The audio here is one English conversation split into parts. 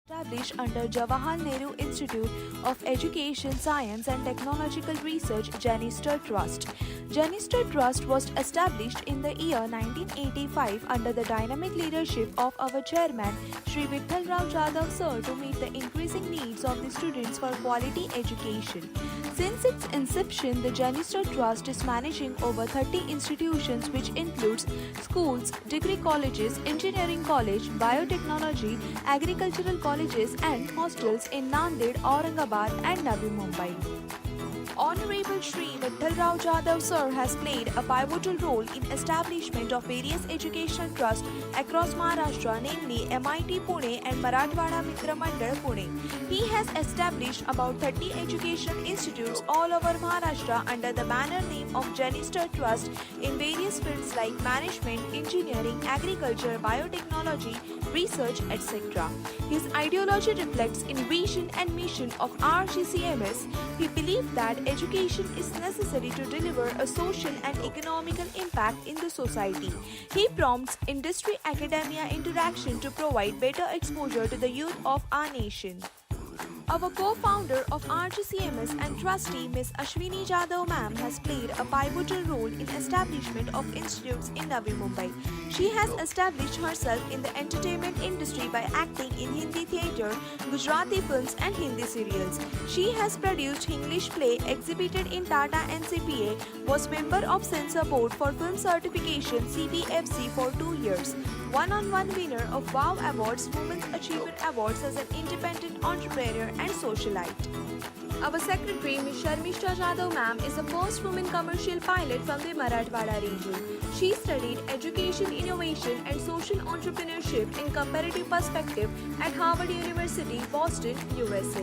established under Jawaharlal Nehru Institute of Education, Science and Technological Research, Janister Trust. Janister Trust was established in the year 1985 under the dynamic leadership of our chairman, Shri Vittal Rao Jadhav Sir, to meet the increasing needs of the students for quality education. Since its inception, the Janister Trust is managing over 30 institutions which includes schools, degree colleges, engineering college, biotechnology, agricultural colleges and hostels in Nanded, Aurangabad and Navi, Mumbai. Honorable Shri Vittal Rao Jadhav Sir has played a pivotal role in establishment of various educational trusts across Maharashtra, namely MIT Pune and Marathwada Mitra Mandal Pune. He has established about 30 educational institutes all over Maharashtra under the banner name of Janister Trust in various fields like management, engineering, agriculture, biotechnology, research, etc. His ideology reflects in vision and mission of RGCMS. He believed that education is necessary to deliver a social and economical impact in the society. He prompts industry-academia interaction to provide better exposure to the youth of our nation. Our co-founder of RGCMS and trustee Ms. Ashwini Jadhav ma'am has played a pivotal role in establishment of institutes in Navi, Mumbai. She has established herself in the entertainment industry by acting in Hindi theatre, Gujarati films and Hindi serials. She has produced English play, exhibited in Tata NCPA, was member of censor board for film certification CBFC for 2 years. One-on-one winner of WOW Awards, Women's Achievement Awards as an independent entrepreneur and socialite. Our secretary, Ms. Sharmishta Jadhav ma'am, is the first woman commercial pilot from the Marathwada region. She studied education, innovation and social entrepreneurship in comparative perspective at Harvard University, Boston, USA.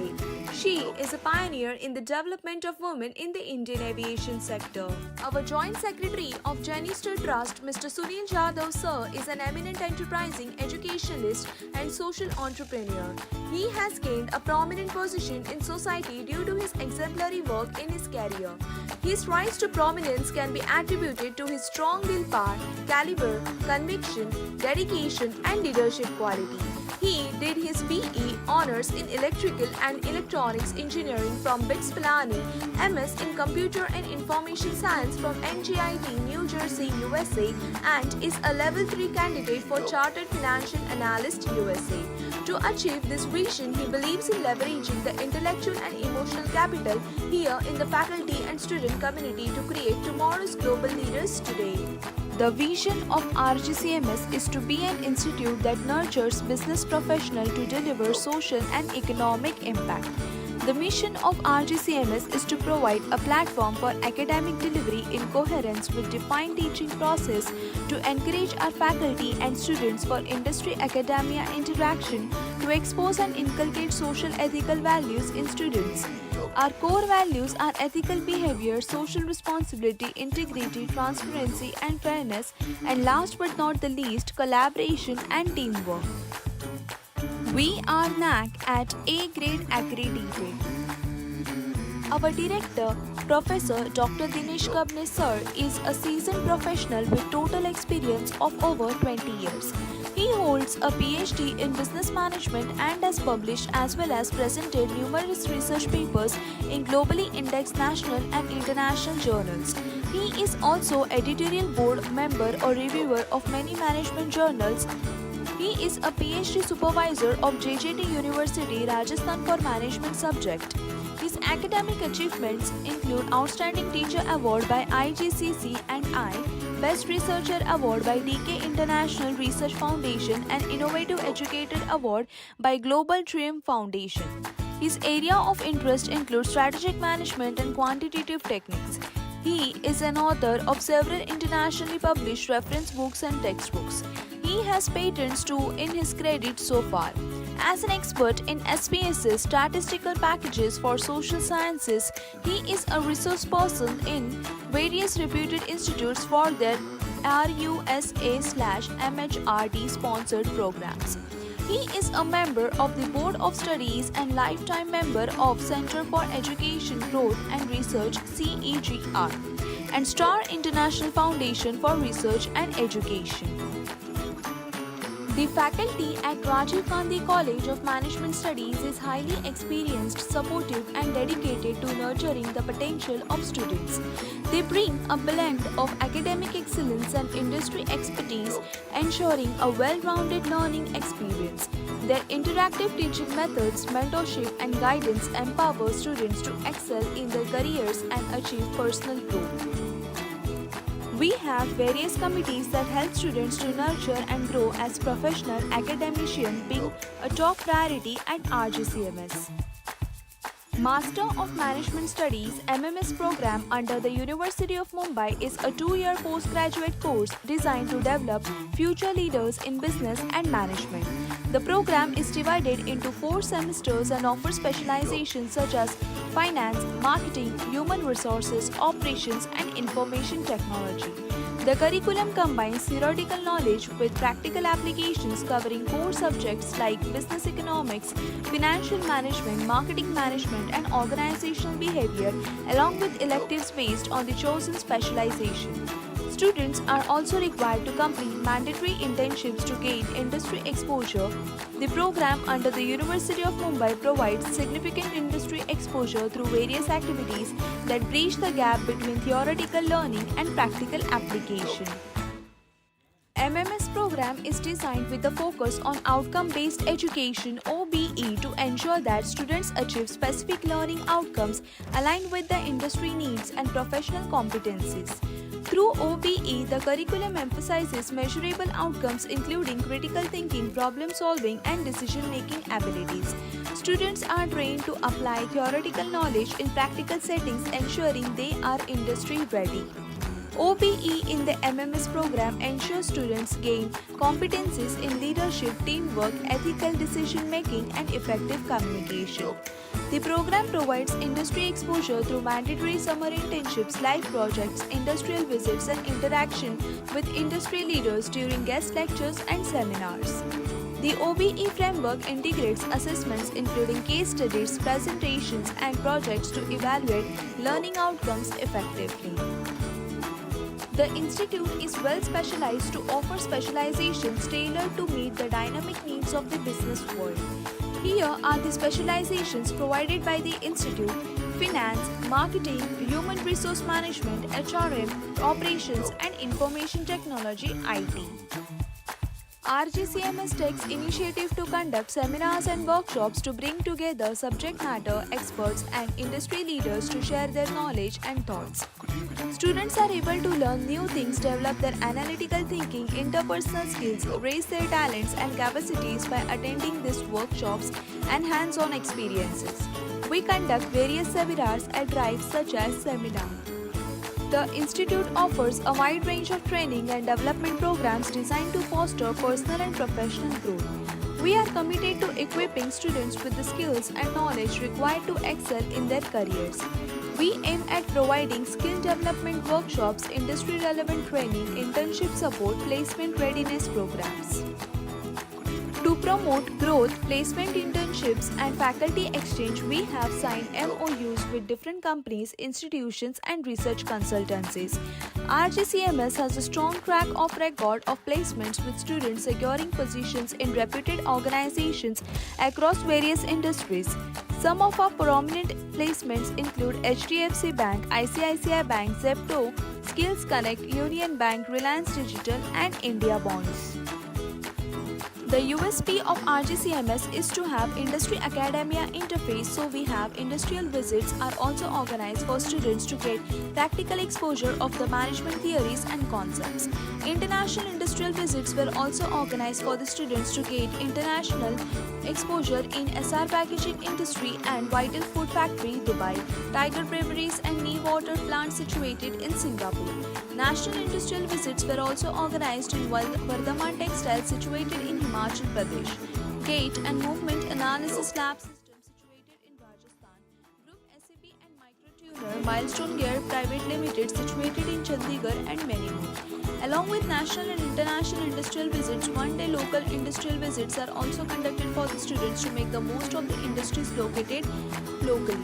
She is a pioneer in the development of women in the Indian aviation sector. Our joint secretary of Janister Trust, Mr. Sunil Jadhav Sir, is an eminent enterprising educationalist and social entrepreneur. He has gained a prominent position in society due to his exemplary work in his career. His rise to prominence can be attributed to his strong willpower, caliber, conviction, dedication and leadership quality. He did his BE Honours in Electrical and Electronics Engineering from BITS Pilani, MS in Computer and Information Science from NGIT, New Jersey, USA and is a Level 3 candidate for Chartered Financial Analyst, USA. To achieve this vision, he believes in leveraging the intellectual and emotional capital here in the faculty and student community to create tomorrow's global leaders today. The vision of RGCMS is to be an institute that nurtures business professionals to deliver social and economic impact. The mission of RGCMS is to provide a platform for academic delivery in coherence with defined teaching process to encourage our faculty and students for industry-academia interaction to expose and inculcate social ethical values in students. Our core values are ethical behavior, social responsibility, integrity, transparency and fairness, and last but not the least, collaboration and teamwork. We are NAC at A grade accredited. Our director, Professor Dr. Dinesh Kabne Sir, is a seasoned professional with total experience of over 20 years. He holds a PhD in business management and has published as well as presented numerous research papers in globally indexed national and international journals. He is also editorial board member or reviewer of many management journals. He is a PhD supervisor of JJT University, Rajasthan for management subject. His academic achievements include Outstanding Teacher Award by IGCC and I, Best Researcher Award by DK International Research Foundation and Innovative Educator Award by Global Triumph Foundation. His area of interest includes strategic management and quantitative techniques. He is an author of several internationally published reference books and textbooks. He has patents too in his credit so far. As an expert in SPSS statistical packages for social sciences, he is a resource person in various reputed institutes for their RUSA/MHRD sponsored programs. He is a member of the Board of Studies and lifetime member of Center for Education Growth and Research CEGR and Star International Foundation for Research and Education. The faculty at Rajeev Gandhi College of Management Studies is highly experienced, supportive, and dedicated to nurturing the potential of students. They bring a blend of academic excellence and industry expertise, ensuring a well-rounded learning experience. Their interactive teaching methods, mentorship, and guidance empower students to excel in their careers and achieve personal growth. We have various committees that help students to nurture and grow as professional academicians, being a top priority at RGCMS. Master of Management Studies (MMS) program under the University of Mumbai is a 2-year postgraduate course designed to develop future leaders in business and management. The program is divided into 4 semesters and offers specializations such as finance, marketing, human resources, operations, and information technology. The curriculum combines theoretical knowledge with practical applications covering core subjects like business economics, financial management, marketing management, and organizational behavior, along with electives based on the chosen specialization. Students are also required to complete mandatory internships to gain industry exposure. The program under the University of Mumbai provides significant industry exposure through various activities that bridge the gap between theoretical learning and practical application. MMS program is designed with a focus on outcome-based education (OBE) to ensure that students achieve specific learning outcomes aligned with the industry needs and professional competencies. Through OBE, the curriculum emphasizes measurable outcomes including critical thinking, problem solving, and decision-making abilities. Students are trained to apply theoretical knowledge in practical settings, ensuring they are industry ready. OBE in the MMS program ensures students gain competencies in leadership, teamwork, ethical decision-making, and effective communication. The program provides industry exposure through mandatory summer internships, live projects, industrial visits, and interaction with industry leaders during guest lectures and seminars. The OBE framework integrates assessments including case studies, presentations, and projects to evaluate learning outcomes effectively. The institute is well specialized to offer specializations tailored to meet the dynamic needs of the business world. Here are the specializations provided by the institute: finance, marketing, human resource management, HRM, operations, and information technology (IT). RGCMS takes initiative to conduct seminars and workshops to bring together subject matter experts and industry leaders to share their knowledge and thoughts. Students are able to learn new things, develop their analytical thinking, interpersonal skills, raise their talents and capacities by attending these workshops and hands-on experiences. We conduct various seminars and drives such as seminar. The institute offers a wide range of training and development programs designed to foster personal and professional growth. We are committed to equipping students with the skills and knowledge required to excel in their careers. We aim at providing skill development workshops, industry-relevant training, internship support, placement readiness programs. To promote growth, placement internships, and faculty exchange, we have signed MOUs with different companies, institutions, and research consultancies. RGCMS has a strong track record of placements with students securing positions in reputed organizations across various industries. Some of our prominent placements include HDFC Bank, ICICI Bank, Zepto, Skills Connect, Union Bank, Reliance Digital, and India Bonds. The USP of RGCMS is to have industry-academia interface, so we have industrial visits are also organized for students to get practical exposure of the management theories and concepts. International industrial visits were also organized for the students to gain international exposure in SR packaging industry and Vital Food Factory, Dubai, Tiger Breweries and Knee Water plant situated in Singapore. National industrial visits were also organized in Vardhaman Textiles situated in Himachal Pradesh, Gate and Movement Analysis Lab System situated in Rajasthan, Group SAP and Microtuner, Milestone Gear Private Limited situated in Chandigarh, and many more. Along with national and international industrial visits, one-day local industrial visits are also conducted for the students to make the most of the industries located locally.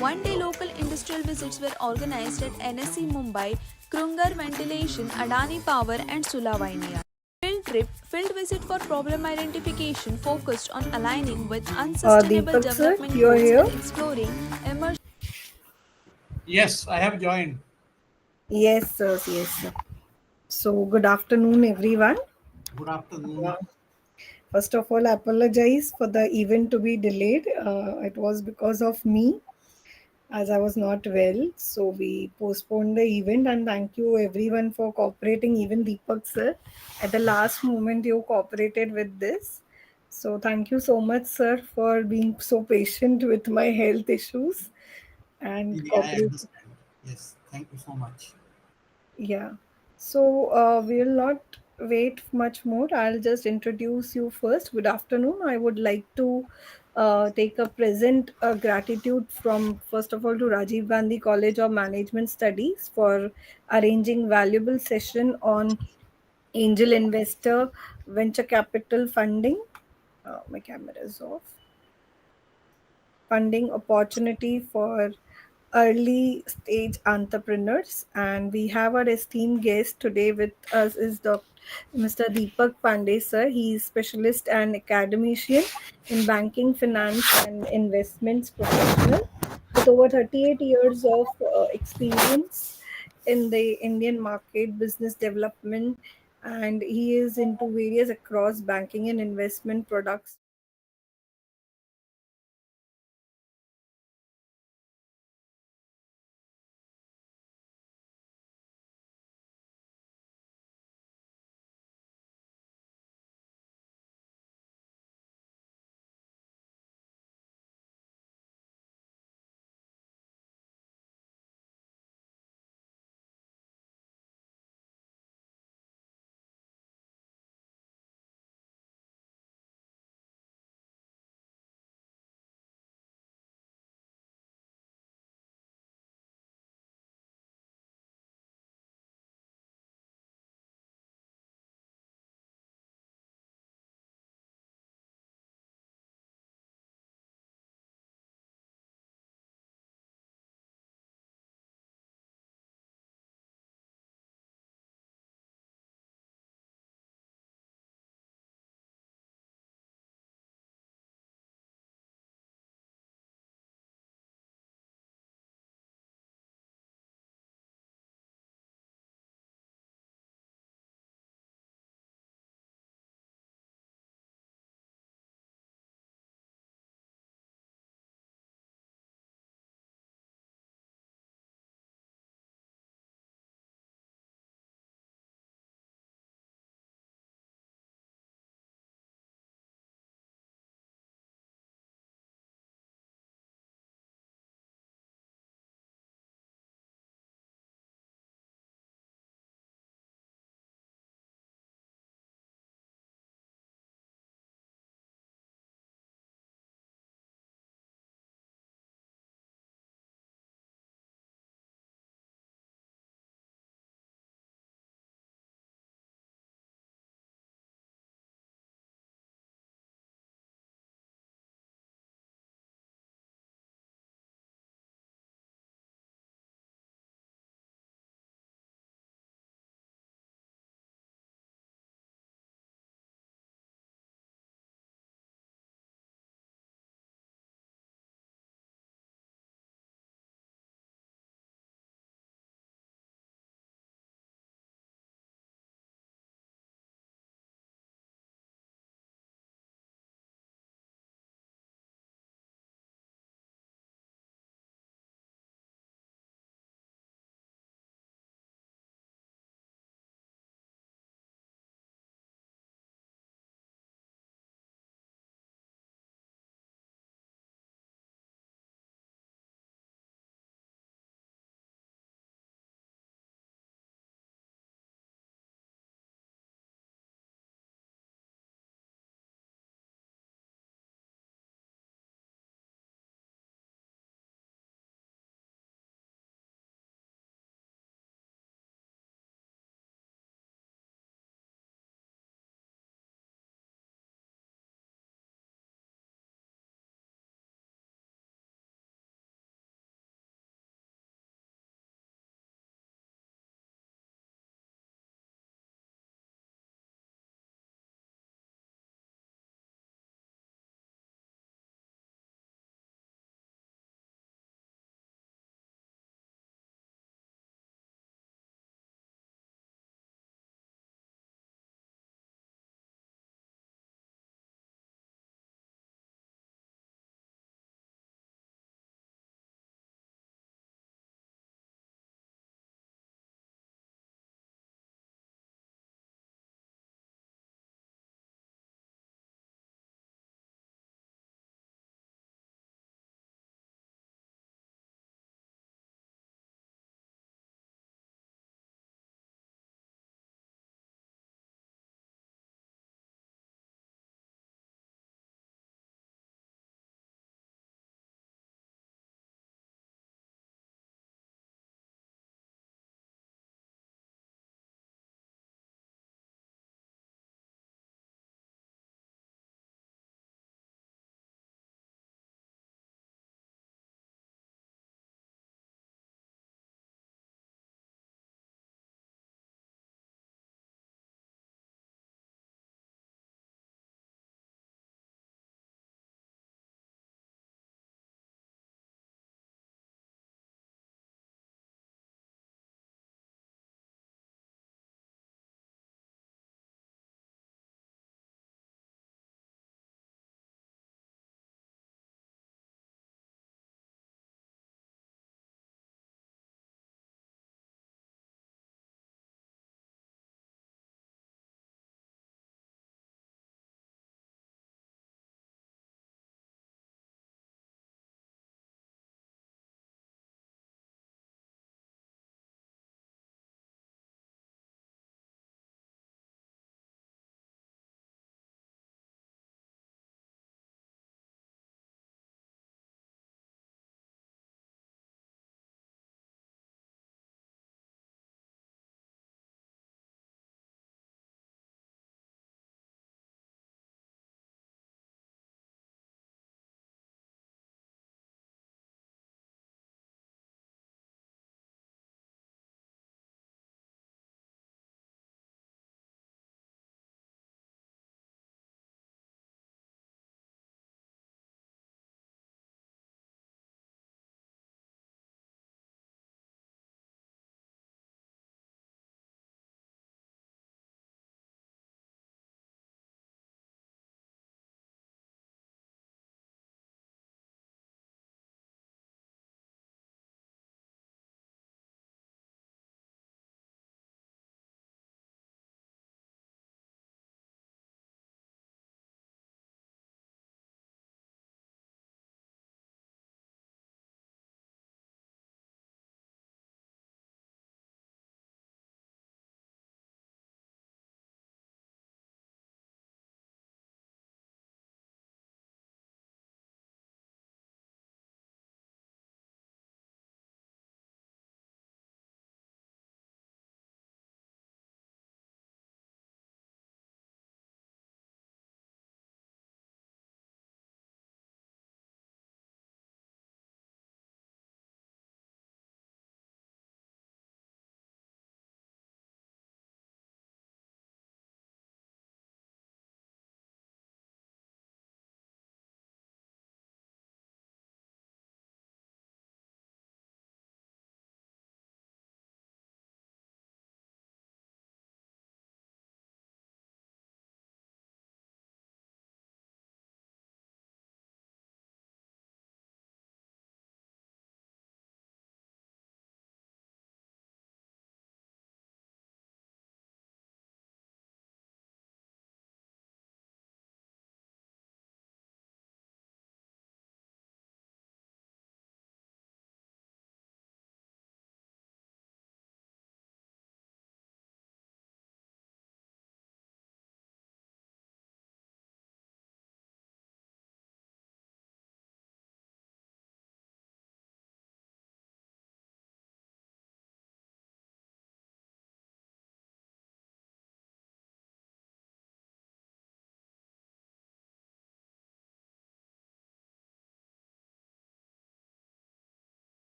One-day local industrial visits were organized at NSC Mumbai, Krungar Ventilation, Adani Power and Sulawainia. Field trip field visit for problem identification focused on aligning with unsustainable Deepak sir, development you are goals here? and exploring emerging. Yes, I have joined. Yes, sir. Yes, sir. So, good afternoon, everyone. Good Uh, afternoon. First of all, I apologize for the event to be delayed. It was because of me, as I was not well. So, we postponed the event, and thank you, everyone, for cooperating. Even Deepak, sir, at the last moment, you cooperated with this. So, thank you so much, sir, for being so patient with my health issues and Yeah, I cooperating. understand. Yes, thank you so much. Yeah. So we'll not wait much more. I'll just introduce you first. Good afternoon. I would like to take a present gratitude from, first of all, to Rajiv Gandhi College of Management Studies for arranging valuable session on angel investor venture capital funding. My camera is off. Funding opportunity for early stage entrepreneurs. And we have our esteemed guest today with us is Mr. Deepak Pande, sir. He is specialist and academician in banking, finance, and investments professional with over 38 years of experience in the Indian market, business development, and he is into various across banking and investment products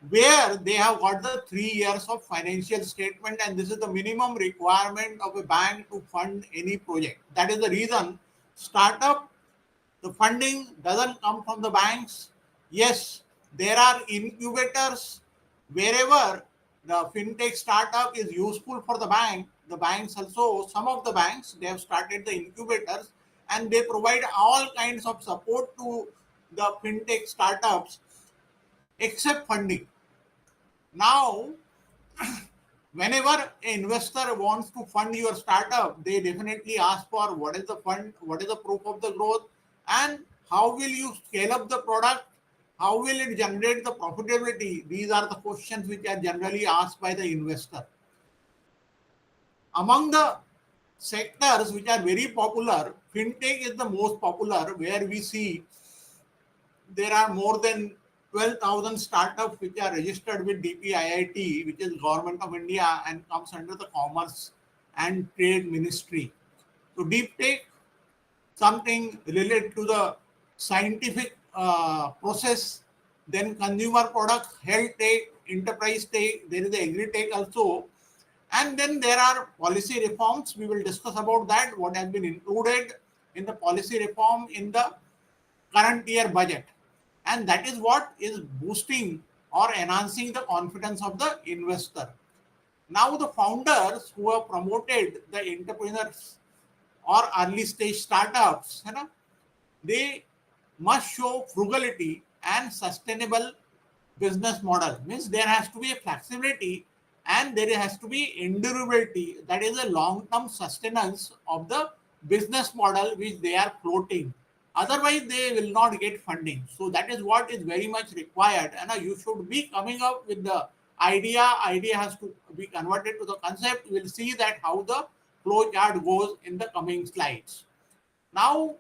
where they have got the 3 years of financial statement, and this is the minimum requirement of a bank to fund any project. That is the reason startup, the funding doesn't come from the banks. Yes, there are incubators wherever the fintech startup is useful for the bank. The banks also, some of the banks, they have started the incubators and they provide all kinds of support to the fintech startups except funding. Now, whenever an investor wants to fund your startup, they definitely ask for what is the fund, what is the proof of the growth, and how will you scale up the product, how will it generate the profitability. These are the questions which are generally asked by the investor. Among the sectors which are very popular, fintech is the most popular, where we see there are more than 12,000 startups which are registered with DPIIT, which is Government of India and comes under the Commerce and Trade Ministry. So deep tech, something related to the scientific process, then consumer products, health tech, enterprise tech, there is the agri tech also. And then there are policy reforms. We will discuss about that, what has been included in the policy reform in the current year budget, and that is what is boosting or enhancing the confidence of the investor. Now the founders who have promoted the entrepreneurs or early stage startups, they must show frugality and sustainable business model. Means there has to be a flexibility and there has to be endurability, that is a long term sustenance of the business model which they are floating. Otherwise they will not get funding. So that is what is very much required, and you should be coming up with the idea has to be converted to the concept. We'll see that how the flow chart goes in the coming slides. Now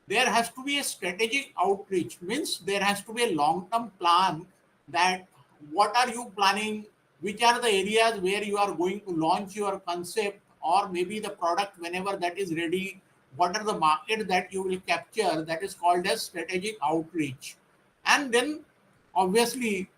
there has to be a strategic outreach, means there has to be a long term plan, that what are you planning, which are the areas where you are going to launch your concept or maybe the product whenever that is ready, what are the market that you will capture, that is called as strategic outreach. And then obviously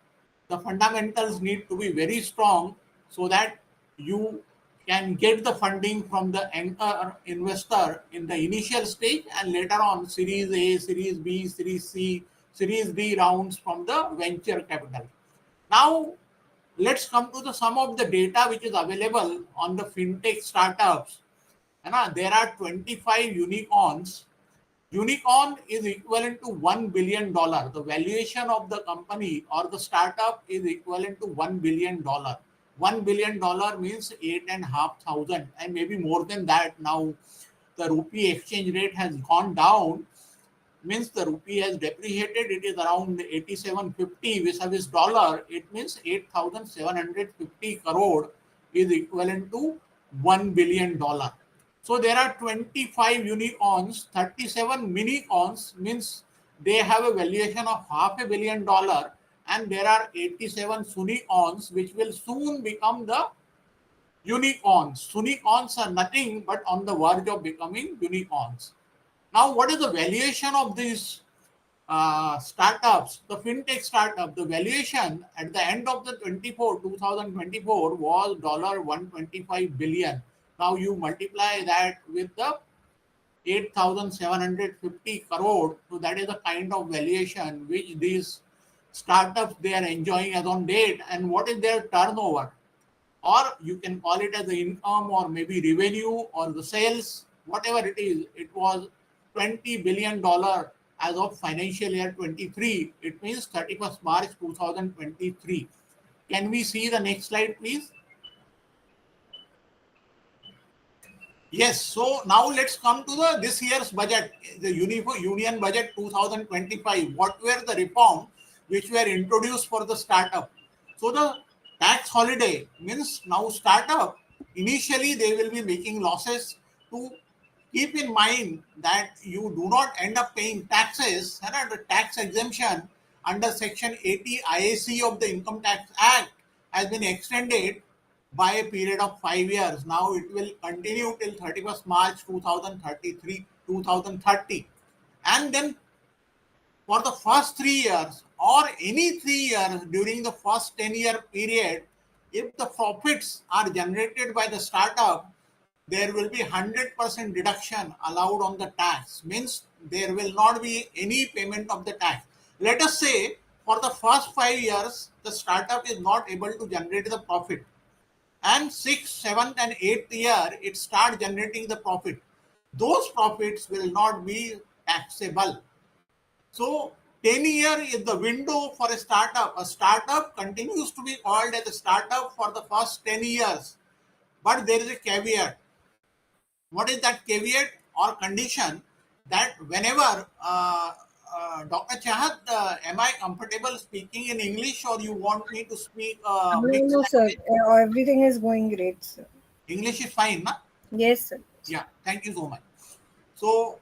the fundamentals need to be very strong so that you can get the funding from the anchor investor in the initial stage, and later on series A, series B, series C, series D rounds from the venture capital. Now let's come to the some of the data which is available on the fintech startups. There are 25 unicorns. Unicorn is equivalent to $1 billion. The valuation of the company or the startup is equivalent to $1 billion. $1 billion means 8,500, and maybe more than that. Now the rupee exchange rate has gone down, means the rupee has depreciated. It is around 87.50 vis-a-vis dollar. It means 8,750 crore is equivalent to $1 billion. So there are 25 unicorns, 37 minicorns, means they have a valuation of $500 million, and there are 87 sunicorns which will soon become the unicorns. Unicorns are nothing but on the verge of becoming unicorns. Now, what is the valuation of these startups? The fintech startup, the valuation at the end of the 2024 was $125 billion. Now you multiply that with the 8,750 crore. So that is the kind of valuation which these startups they are enjoying as on date. And what is their turnover? Or you can call it as the income or maybe revenue or the sales, whatever it is. It was $20 billion as of financial year 23. It means 31st March 2023. Can we see the next slide, please? Yes, so now let's come to the this year's budget, the Union Budget 2025. What were the reforms which were introduced for the startup? So the tax holiday means now startup, initially they will be making losses. To keep in mind that you do not end up paying taxes, and the tax exemption under Section 80 IAC of the Income Tax Act has been extended by a period of 5 years. Now it will continue till 31st March 2033, 2030. And then for the first 3 years or any 3 years during the first 10-year period, if the profits are generated by the startup, there will be 100% deduction allowed on the tax. Means there will not be any payment of the tax. Let us say for the first 5 years, the startup is not able to generate the profit. And 6th, 7th, and 8th year, it starts generating the profit. Those profits will not be taxable. So 10 year is the window for a startup. A startup continues to be called as a startup for the first 10 years. But there is a caveat. What is that caveat or condition? That whenever, Dr. Chahat, am I comfortable speaking in English or you want me to speak No, mixed no, sir. language? Everything is going great, sir. English is fine, na? Yes, sir. Yeah, thank you so much. So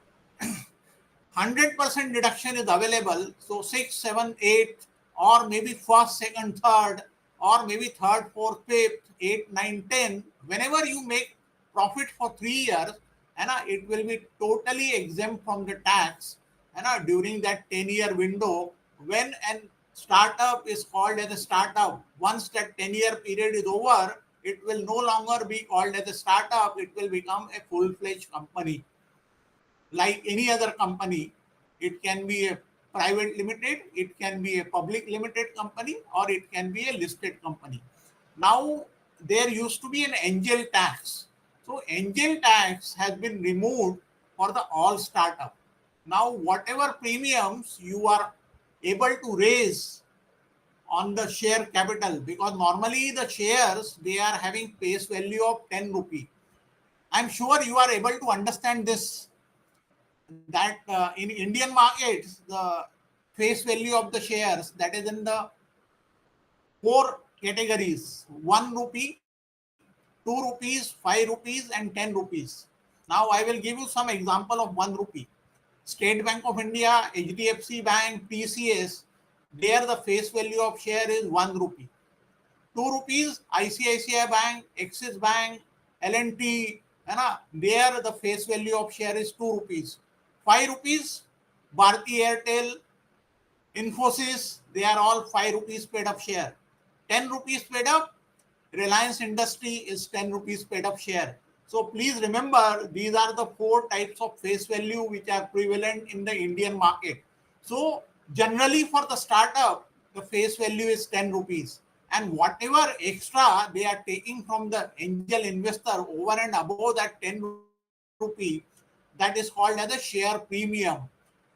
100% deduction is available. So 6, 7, 8, or maybe first, second, third, or maybe third, fourth, fifth, 8, 9, 10. Whenever you make profit for 3 years, and it will be totally exempt from the tax. And during that 10-year window, when a startup is called as a startup, once that 10-year period is over, it will no longer be called as a startup. It will become a full-fledged company like any other company. It can be a private limited, it can be a public limited company, or it can be a listed company. Now, there used to be an angel tax. So, angel tax has been removed for the all startup. Now, whatever premiums you are able to raise on the share capital, because normally the shares, they are having face value of 10 rupee. I'm sure you are able to understand this, that in Indian markets, the face value of the shares, that is in the four categories: 1 rupee, 2 rupees, 5 rupees, and 10 rupees. Now I will give you some example of 1 rupee. State Bank of India, HDFC Bank, TCS, there the face value of share is 1 rupee. 2 rupees, ICICI Bank, Axis Bank, L&T, there the face value of share is 2 rupees. 5 rupees, Bharti Airtel, Infosys, they are all 5 rupees paid up share. 10 rupees paid up, Reliance Industry is 10 rupees paid up share. So please remember, these are the 4 types of face value which are prevalent in the Indian market. So generally for the startup, the face value is 10 rupees. And whatever extra they are taking from the angel investor over and above that 10 rupee, that is called as a share premium.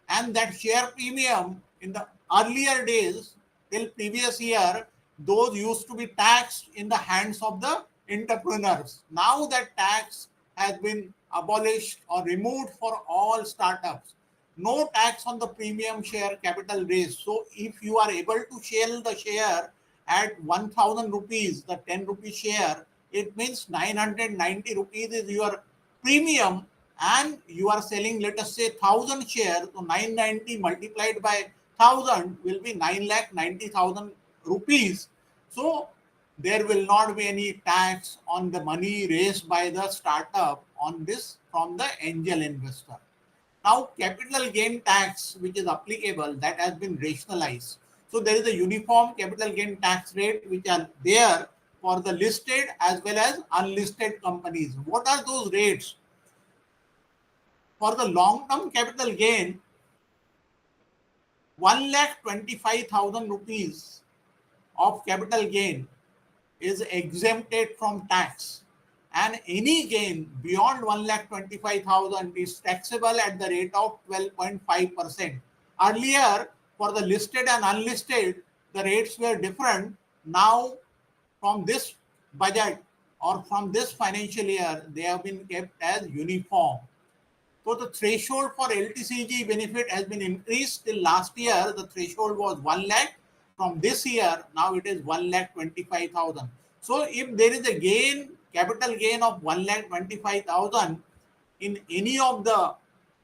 And that share premium in the earlier days till previous year, those used to be taxed in the hands of the entrepreneurs. Now that tax has been abolished or removed for all startups. No tax on the premium share capital raise. So if you are able to sell the share at 1000 rupees, the 10 rupee share, it means 990 rupees is your premium, and you are selling, let us say, 1000 shares. So 990 multiplied by 1000 will be 9,90,000 rupees. So there will not be any tax on the money raised by the startup on this from the angel investor. Now, capital gain tax, which is applicable, that has been rationalized. So there is a uniform capital gain tax rate which are there for the listed as well as unlisted companies. What are those rates? For the long-term capital gain, 1,25,000 rupees of capital gain is exempted from tax, and any gain beyond 1,25,000 is taxable at the rate of 12.5%. Earlier, for the listed and unlisted, the rates were different. Now, from this budget or from this financial year, they have been kept as uniform. So the threshold for LTCG benefit has been increased. Till last year, the threshold was 1 lakh. From this year, now it is 1,25,000. So if there is a gain, capital gain of 1,25,000 in any of the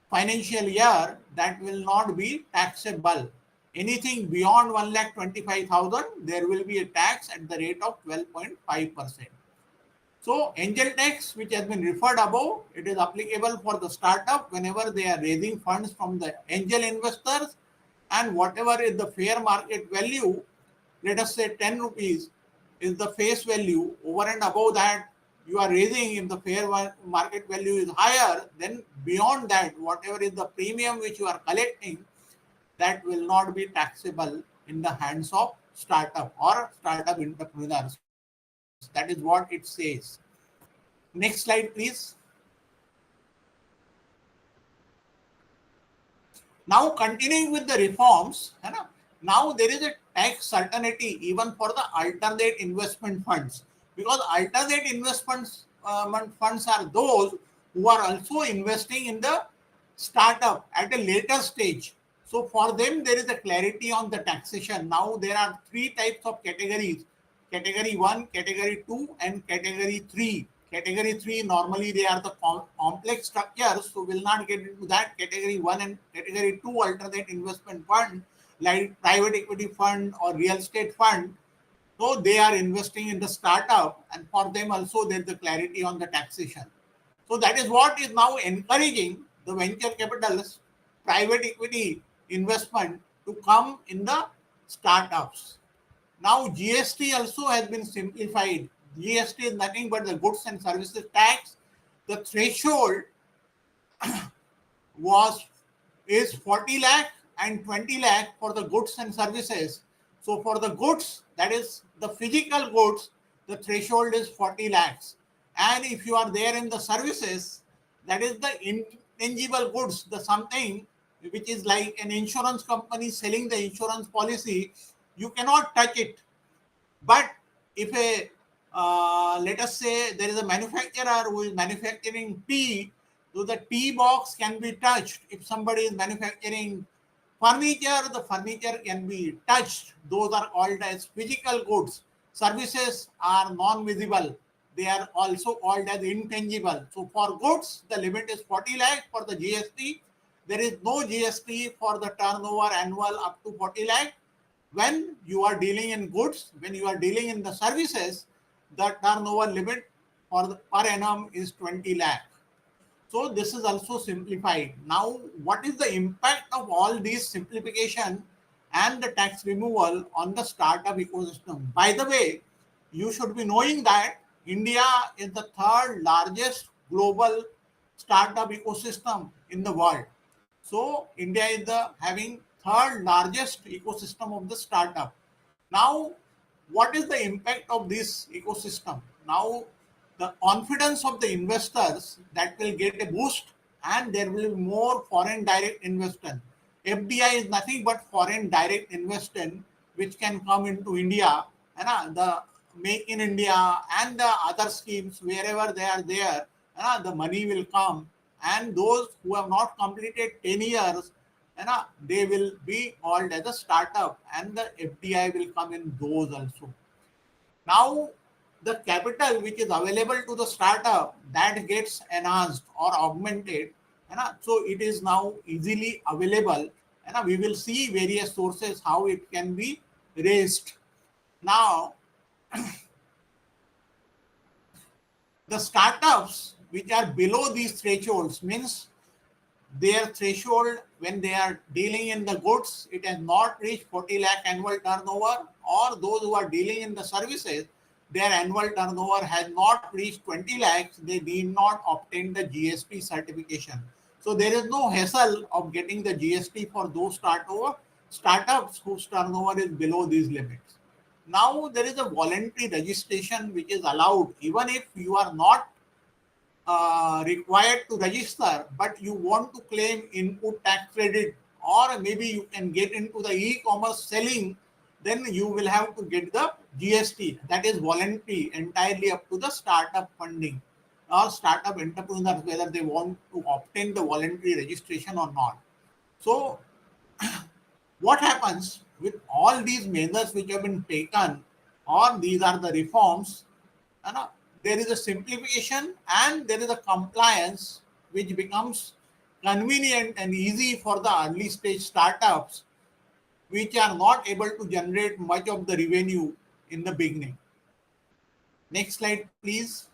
financial year, that will not be taxable. Anything beyond 1,25,000, there will be a tax at the rate of 12.5%. So angel tax, which has been referred above, it is applicable for the startup whenever they are raising funds from the angel investors. and whatever is the fair market value, let us say 10 rupees is the face value. Over and above that, you are raising. If the fair market value is higher, then beyond that, whatever is the premium which you are collecting, that will not be taxable in the hands of startup or startup entrepreneurs. That is what it says. Next slide, please. Now, continuing with the reforms, now there is a tax certainty even for the alternate investment funds, because alternate investments funds are those who are also investing in the startup at a later stage. So for them, there is a clarity on the taxation. Now there are three types of categories: category 1, category 2, and category 3. Category 3, normally they are the complex structures, so will not get into that. Category 1 and category 2 alternate investment fund, like private equity fund or real estate fund, so they are investing in the startup, and for them also there is the clarity on the taxation. So that is what is now encouraging the venture capitalists, private equity investment to come in the startups. Now GST also has been simplified. GST is nothing but the goods and services tax. The threshold is 40 lakh and 20 lakh for the goods and services. So for the goods, that is the physical goods, the threshold is 40 lakhs. And if you are there in the services, that is the intangible goods, the something which is like an insurance company selling the insurance policy, you cannot touch it. But if let us say there is a manufacturer who is manufacturing tea, so the tea box can be touched. If somebody is manufacturing furniture, the furniture can be touched. Those are called as physical goods. Services are non-visible. They are also called as intangible. So for goods, the limit is 40 lakh. For the GST, there is no GST for the turnover annual up to 40 lakh. When you are dealing in goods, when you are dealing in the services, the turnover limit for the per annum is 20 lakh. So this is also simplified. Now, what is the impact of all these simplification and the tax removal on the startup ecosystem? By the way, you should be knowing that India is the third largest global startup ecosystem in the world. So India is the having third largest ecosystem of the startup. Now, what is the impact of this ecosystem? Now, the confidence of the investors, that will get a boost, and there will be more foreign direct investment. FDI is nothing but foreign direct investment which can come into India, and the Make in India and the other schemes, wherever they are there, the money will come, and those who have not completed 10 years, they will be called as a startup, and the FDI will come in those also. Now, the capital which is available to the startup, that gets enhanced or augmented, so it is now easily available, and we will see various sources how it can be raised. Now, the startups which are below these thresholds, means their threshold when they are dealing in the goods, it has not reached 40 lakh annual turnover, or those who are dealing in the services, their annual turnover has not reached 20 lakhs, they need not obtain the GST certification. So there is no hassle of getting the GST for those startups whose turnover is below these limits. Now there is a voluntary registration which is allowed, even if you are not required to register, but you want to claim input tax credit, or maybe you can get into the e-commerce selling, then you will have to get the GST. That is voluntary, entirely up to the startup funding or startup entrepreneurs, whether they want to obtain the voluntary registration or not. So what happens with all these measures which have been taken, or these are the reforms, there is a simplification and there is a compliance which becomes convenient and easy for the early stage startups which are not able to generate much of the revenue in the beginning. Next slide, please.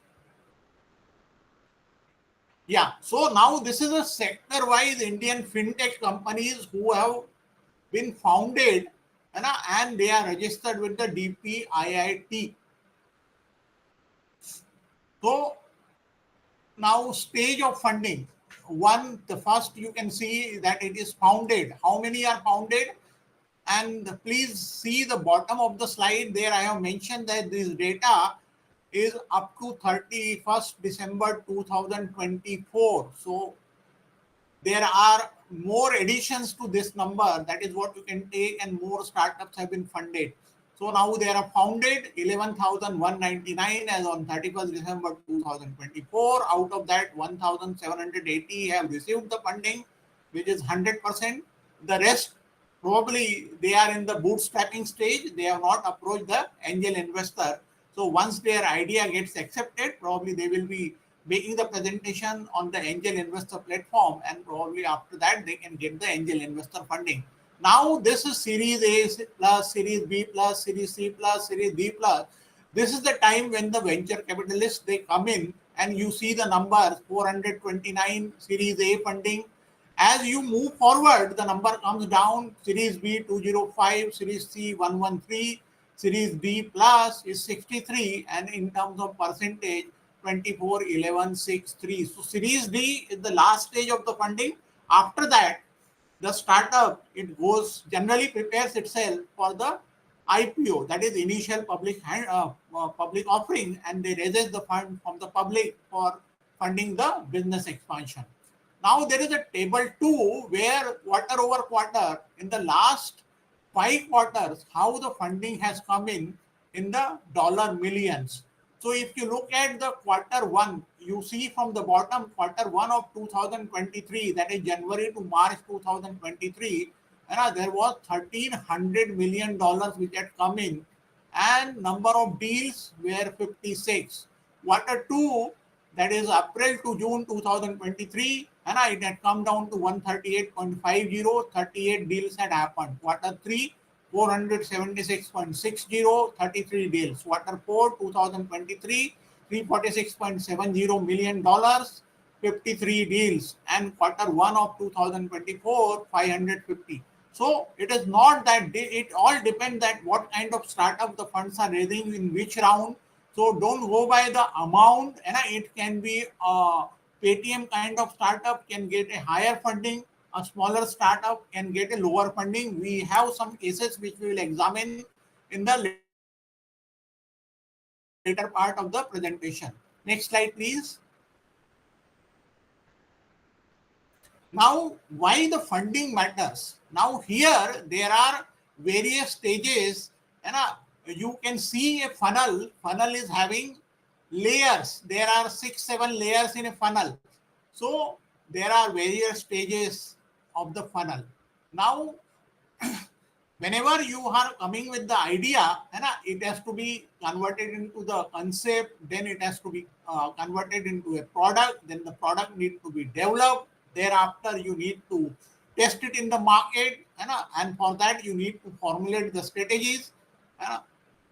Yeah, so now this is a sector-wise Indian fintech companies who have been founded and they are registered with the DPIIT. So now stage of funding. One, the first you can see that it is founded. How many are founded? And please see the bottom of the slide. There I have mentioned that this data is up to 31st December 2024. So there are more additions to this number. That is what you can take, and more startups have been funded. So now they are founded 11,199 as on 31st December 2024. Out of that, 1,780 have received the funding, which is 100%. The rest, probably they are in the bootstrapping stage. They have not approached the angel investor. So once their idea gets accepted, probably they will be making the presentation on the angel investor platform, and probably after that they can get the angel investor funding. Now this is Series A plus, Series B plus, Series C plus, Series D plus. This is the time when the venture capitalists, they come in, and you see the numbers 429 Series A funding. As you move forward, the number comes down. Series B 205, Series C 113, Series D plus is 63, and in terms of percentage, 24, 11, 6, 3. So Series D is the last stage of the funding. After that, the startup, it goes, generally prepares itself for the IPO, that is initial public offering, and they raises the fund from the public for funding the business expansion. Now there is a table 2 where quarter over quarter, in the last 5 quarters, how the funding has come in the dollar millions. So if you look at the quarter 1, you see from the bottom, quarter 1 of 2023, that is January to March 2023, there was $1,300 million which had come in, and number of deals were 56. Quarter 2, that is April to June 2023, and it had come down to 138.50, 38 deals had happened. Quarter 3, 476.60, 33 deals. Quarter 4, 2023, $346.70 million, 53 deals. And quarter 1 of 2024, 550. So it is not that it all depends that what kind of startup the funds are raising in which round. So don't go by the amount, and it can be a Paytm kind of startup can get a higher funding, a smaller startup can get a lower funding. We have some cases which we will examine in the later part of the presentation. Next slide, please. Now, why the funding matters? Now here there are various stages, and you can see a funnel. Funnel is having layers. There are 6-7 layers in a funnel. So there are various stages of the funnel. Now, whenever you are coming with the idea, it has to be converted into the concept, then it has to be converted into a product, then the product needs to be developed. Thereafter, you need to test it in the market, and for that you need to formulate the strategies.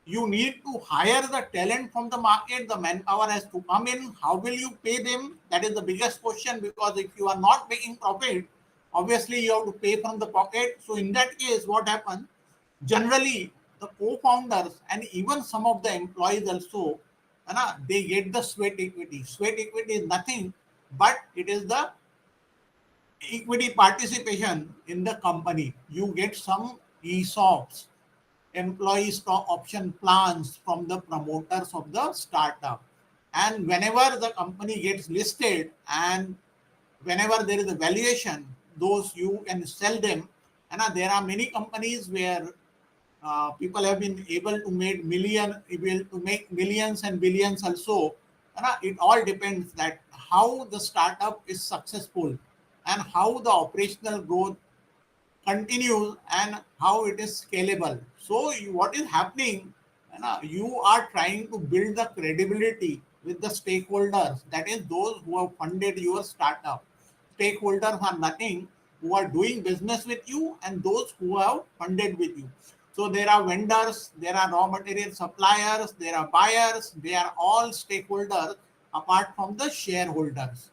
You need to hire the talent from the market. The manpower has to come in. How will you pay them? That is the biggest question, because if you are not making profit, obviously you have to pay from the pocket. So in that case, what happens? Generally, the co-founders and even some of the employees also, they get the sweat equity. Sweat equity is nothing, but it is the equity participation in the company. You get some ESOPs, employee stock option plans, from the promoters of the startup. And whenever the company gets listed and whenever there is a valuation, those you can sell them. And there are many companies where people have been able to make millions and billions also. It all depends that how the startup is successful and how the operational growth continues and how it is scalable. So what is happening, you are trying to build the credibility with the stakeholders, that is those who have funded your startup. Stakeholders are nothing, who are doing business with you and those who have funded with you. So there are vendors, there are raw material suppliers, there are buyers, they are all stakeholders apart from the shareholders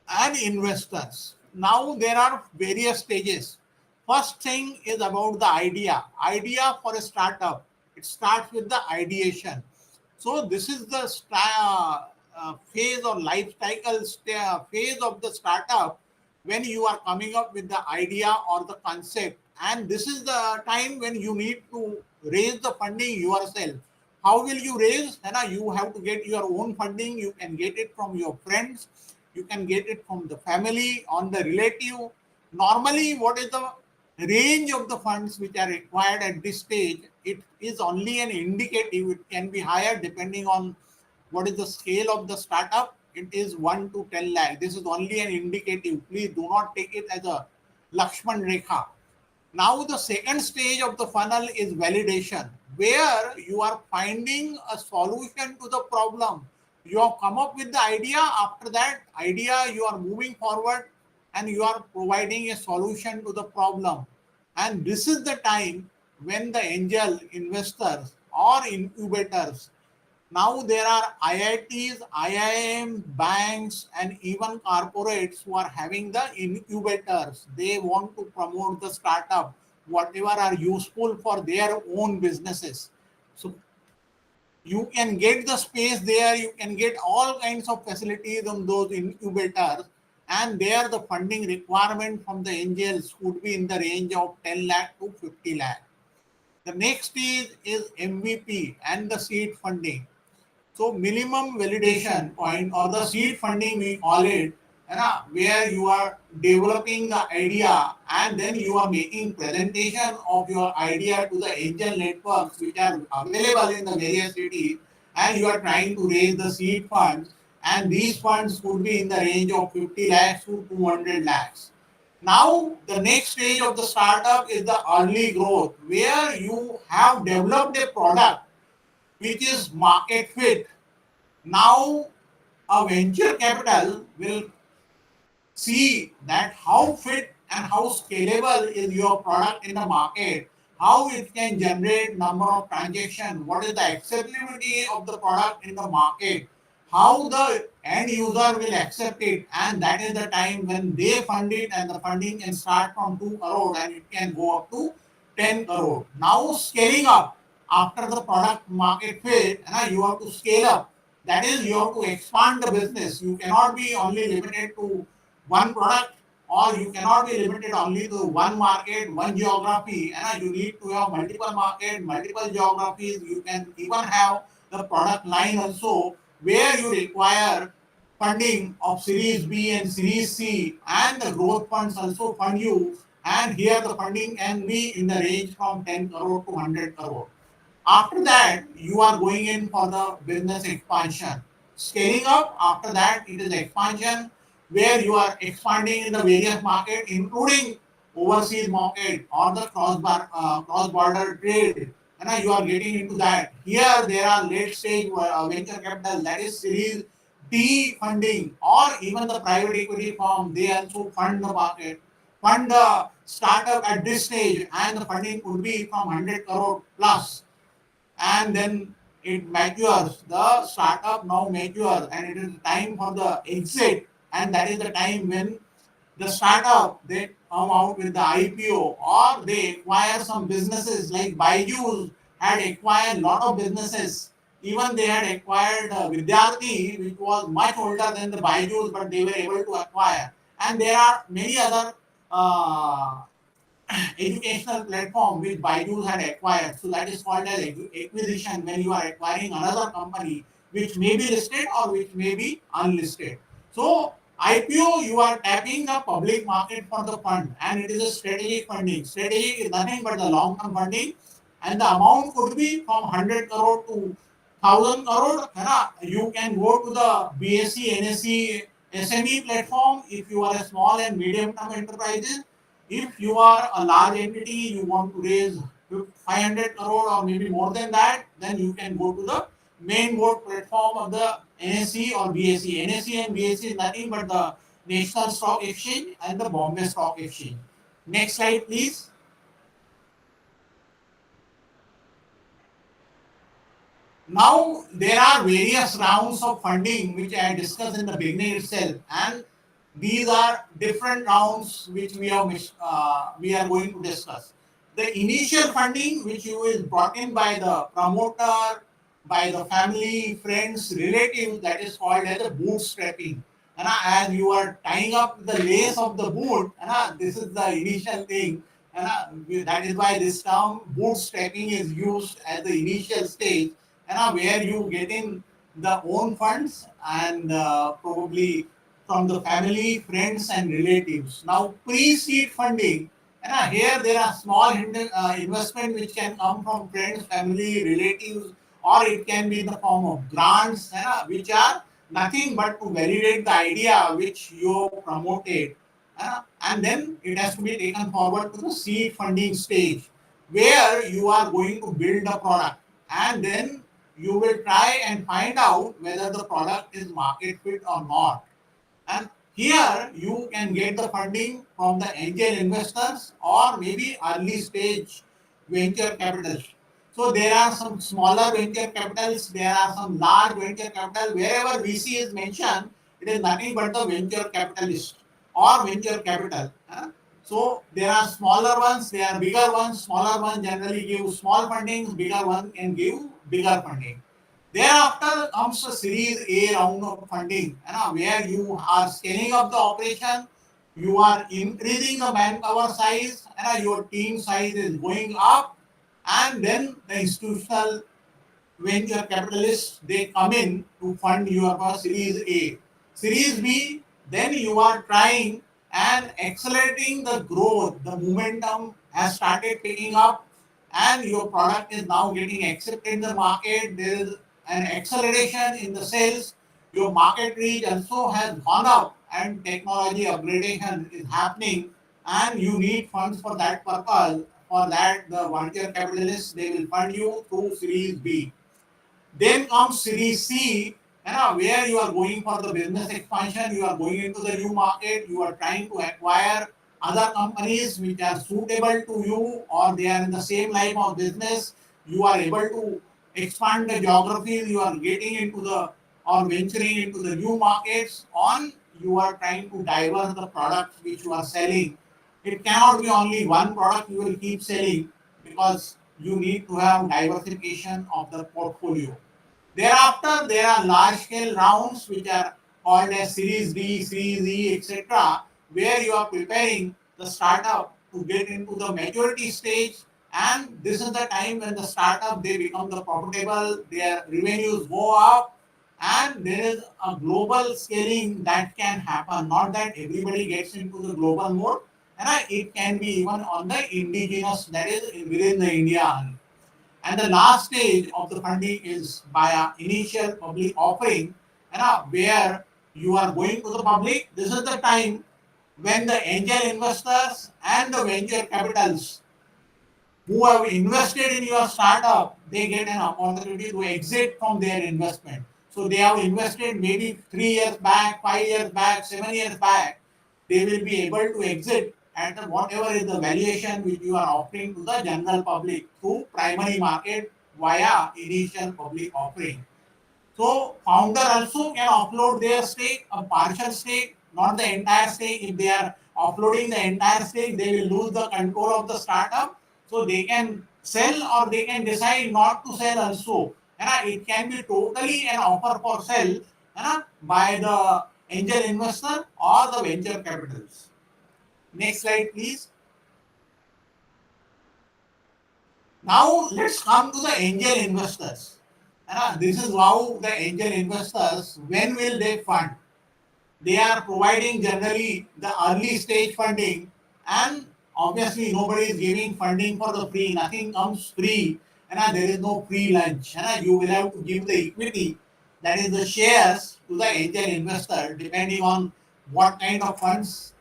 and investors. Now there are various stages. First thing is about the idea. Idea for a startup. It starts with the ideation. So this is the phase or life cycle phase of the startup when you are coming up with the idea or the concept, and this is the time when you need to raise the funding yourself. How will you raise? You have to get your own funding. You can get it from your friends, you can get it from the family, on the relative. Normally, what is the range of the funds which are required at this stage? It is only an indicative. It can be higher depending on what is the scale of the startup. It is 1 to 10 lakh. This is only an indicative. Please do not take it as a Lakshman Rekha. Now, the second stage of the funnel is validation, where you are finding a solution to the problem. You have come up with the idea. After that idea, you are moving forward and you are providing a solution to the problem. And this is the time when the angel investors or incubators, now there are IITs, IIM, banks, and even corporates who are having the incubators. They want to promote the startup, whatever are useful for their own businesses. So you can get the space there, you can get all kinds of facilities on those incubators, and there the funding requirement from the angels could be in the range of 10 lakh to 50 lakh. The next is MVP and the seed funding. So minimum validation point or the seed funding we call it, where you are developing the idea and then you are making presentation of your idea to the angel networks which are available in the various cities, and you are trying to raise the seed funds, and these funds could be in the range of 50 lakhs to 200 lakhs. Now, the next stage of the startup is the early growth, where you have developed a product which is market fit. Now, a venture capital will see that how fit and how scalable is your product in the market, how it can generate number of transactions, what is the acceptability of the product in the market, how the end user will accept it, and that is the time when they fund it, and the funding can start from 2 crore and it can go up to 10 crore. Now scaling up after the product market fit, you have to scale up. That is, you have to expand the business. You cannot be only limited to one product, or you cannot be limited only to one market, one geography. You need to have multiple market, multiple geographies. You can even have the product line also, where you require funding of Series B and Series C, and the growth funds also fund you. And here the funding can be in the range from 10 crore to 100 crore. After that, you are going in for the business expansion. Scaling up, after that, it is expansion, where you are expanding in the various market, including overseas market or the cross-border trade. And you are getting into that. Here, there are late stage venture capital, that is Series D funding, or even the private equity firm. They also fund the market, fund the startup at this stage, and the funding could be from 100 crore plus. And then it matures. The startup now matures, and it is time for the exit, and that is the time when the startup they come out with the IPO, or they acquire some businesses like Byju's had acquired lot of businesses. Even they had acquired Vidyarthi, which was much older than the Byju's, but they were able to acquire. And there are many other uh, educational platform which Baidu had acquired. So that is called as acquisition, when you are acquiring another company which may be listed or which may be unlisted. So IPO, you are tapping the public market for the fund, and it is a strategic funding. Strategic is nothing but the long-term funding, and the amount could be from 100 crore to 1000 crore. You can go to the BSc, NSC, SME platform if you are a small and medium-term enterprises. If you are a large entity, you want to raise 500 crore or maybe more than that, then you can go to the main board platform of the NSE or BSE. NSE and BSE is nothing but the National Stock Exchange and the Bombay Stock Exchange. Next slide, please. Now, there are various rounds of funding which I discussed in the beginning itself, and These are different rounds which we are going to discuss. The initial funding, which you is brought in by the promoter, by the family, friends, relatives, that is called as a bootstrapping. As you are tying up the lace of the boot, this is the initial thing. That is why this term bootstrapping is used as the initial stage, where you get in the own funds and probably from the family, friends, and relatives. Now, pre-seed funding, here there are small investment which can come from friends, family, relatives, or it can be in the form of grants, which are nothing but to validate the idea which you promoted. And then it has to be taken forward to the seed funding stage, where you are going to build a product, and then you will try and find out whether the product is market fit or not. And here you can get the funding from the angel investors or maybe early stage venture capitals. So there are some smaller venture capitals, there are some large venture capital. Wherever VC is mentioned, it is nothing but the venture capitalist or venture capital. So there are smaller ones, there are bigger ones. Smaller ones generally give small fundings, bigger ones can give bigger funding. Thereafter comes the Series A round of funding, where you are scaling up the operation, you are increasing the manpower size, your team size is going up, and then the institutional venture capitalists, they come in to fund your Series A. Series B, then you are trying and accelerating the growth. The momentum has started picking up, and your product is now getting accepted in the market. There is an acceleration in the sales. Your market reach also has gone up, and technology upgradation is happening, and you need funds for that purpose. For that, the venture capitalists, they will fund you through Series B. Then comes Series C, where you are going for the business expansion, you are going into the new market, you are trying to acquire other companies which are suitable to you or they are in the same line of business. You are able to expand the geographies, you are getting into the or venturing into the new markets, on you are trying to diverse the products which you are selling. It cannot be only one product you will keep selling, because you need to have diversification of the portfolio. Thereafter, there are large scale rounds which are called as Series D, Series E, etc., where you are preparing the startup to get into the maturity stage. And this is the time when the startup, they become the profitable, their revenues go up, and there is a global scaling that can happen. Not that everybody gets into the global mode, and it can be even on the indigenous, that is within the India. And the last stage of the funding is via initial public offering, where you are going to the public. This is the time when the angel investors and the venture capitals who have invested in your startup, they get an opportunity to exit from their investment. So they have invested maybe 3 years back, 5 years back, 7 years back. They will be able to exit at whatever is the valuation which you are offering to the general public through primary market via initial public offering. So founder also can offload their stake, a partial stake, not the entire stake. If they are offloading the entire stake, they will lose the control of the startup. So they can sell or they can decide not to sell also. It can be totally an offer for sell by the angel investor or the venture capitals. Next slide, please. Now let's come to the angel investors. This is how the angel investors, when will they fund? They are providing generally the early stage funding, and obviously nobody is giving funding for the free. Nothing comes free, and there is no free lunch. You will have to give the equity, that is the shares, to the angel investor depending on what kind of funds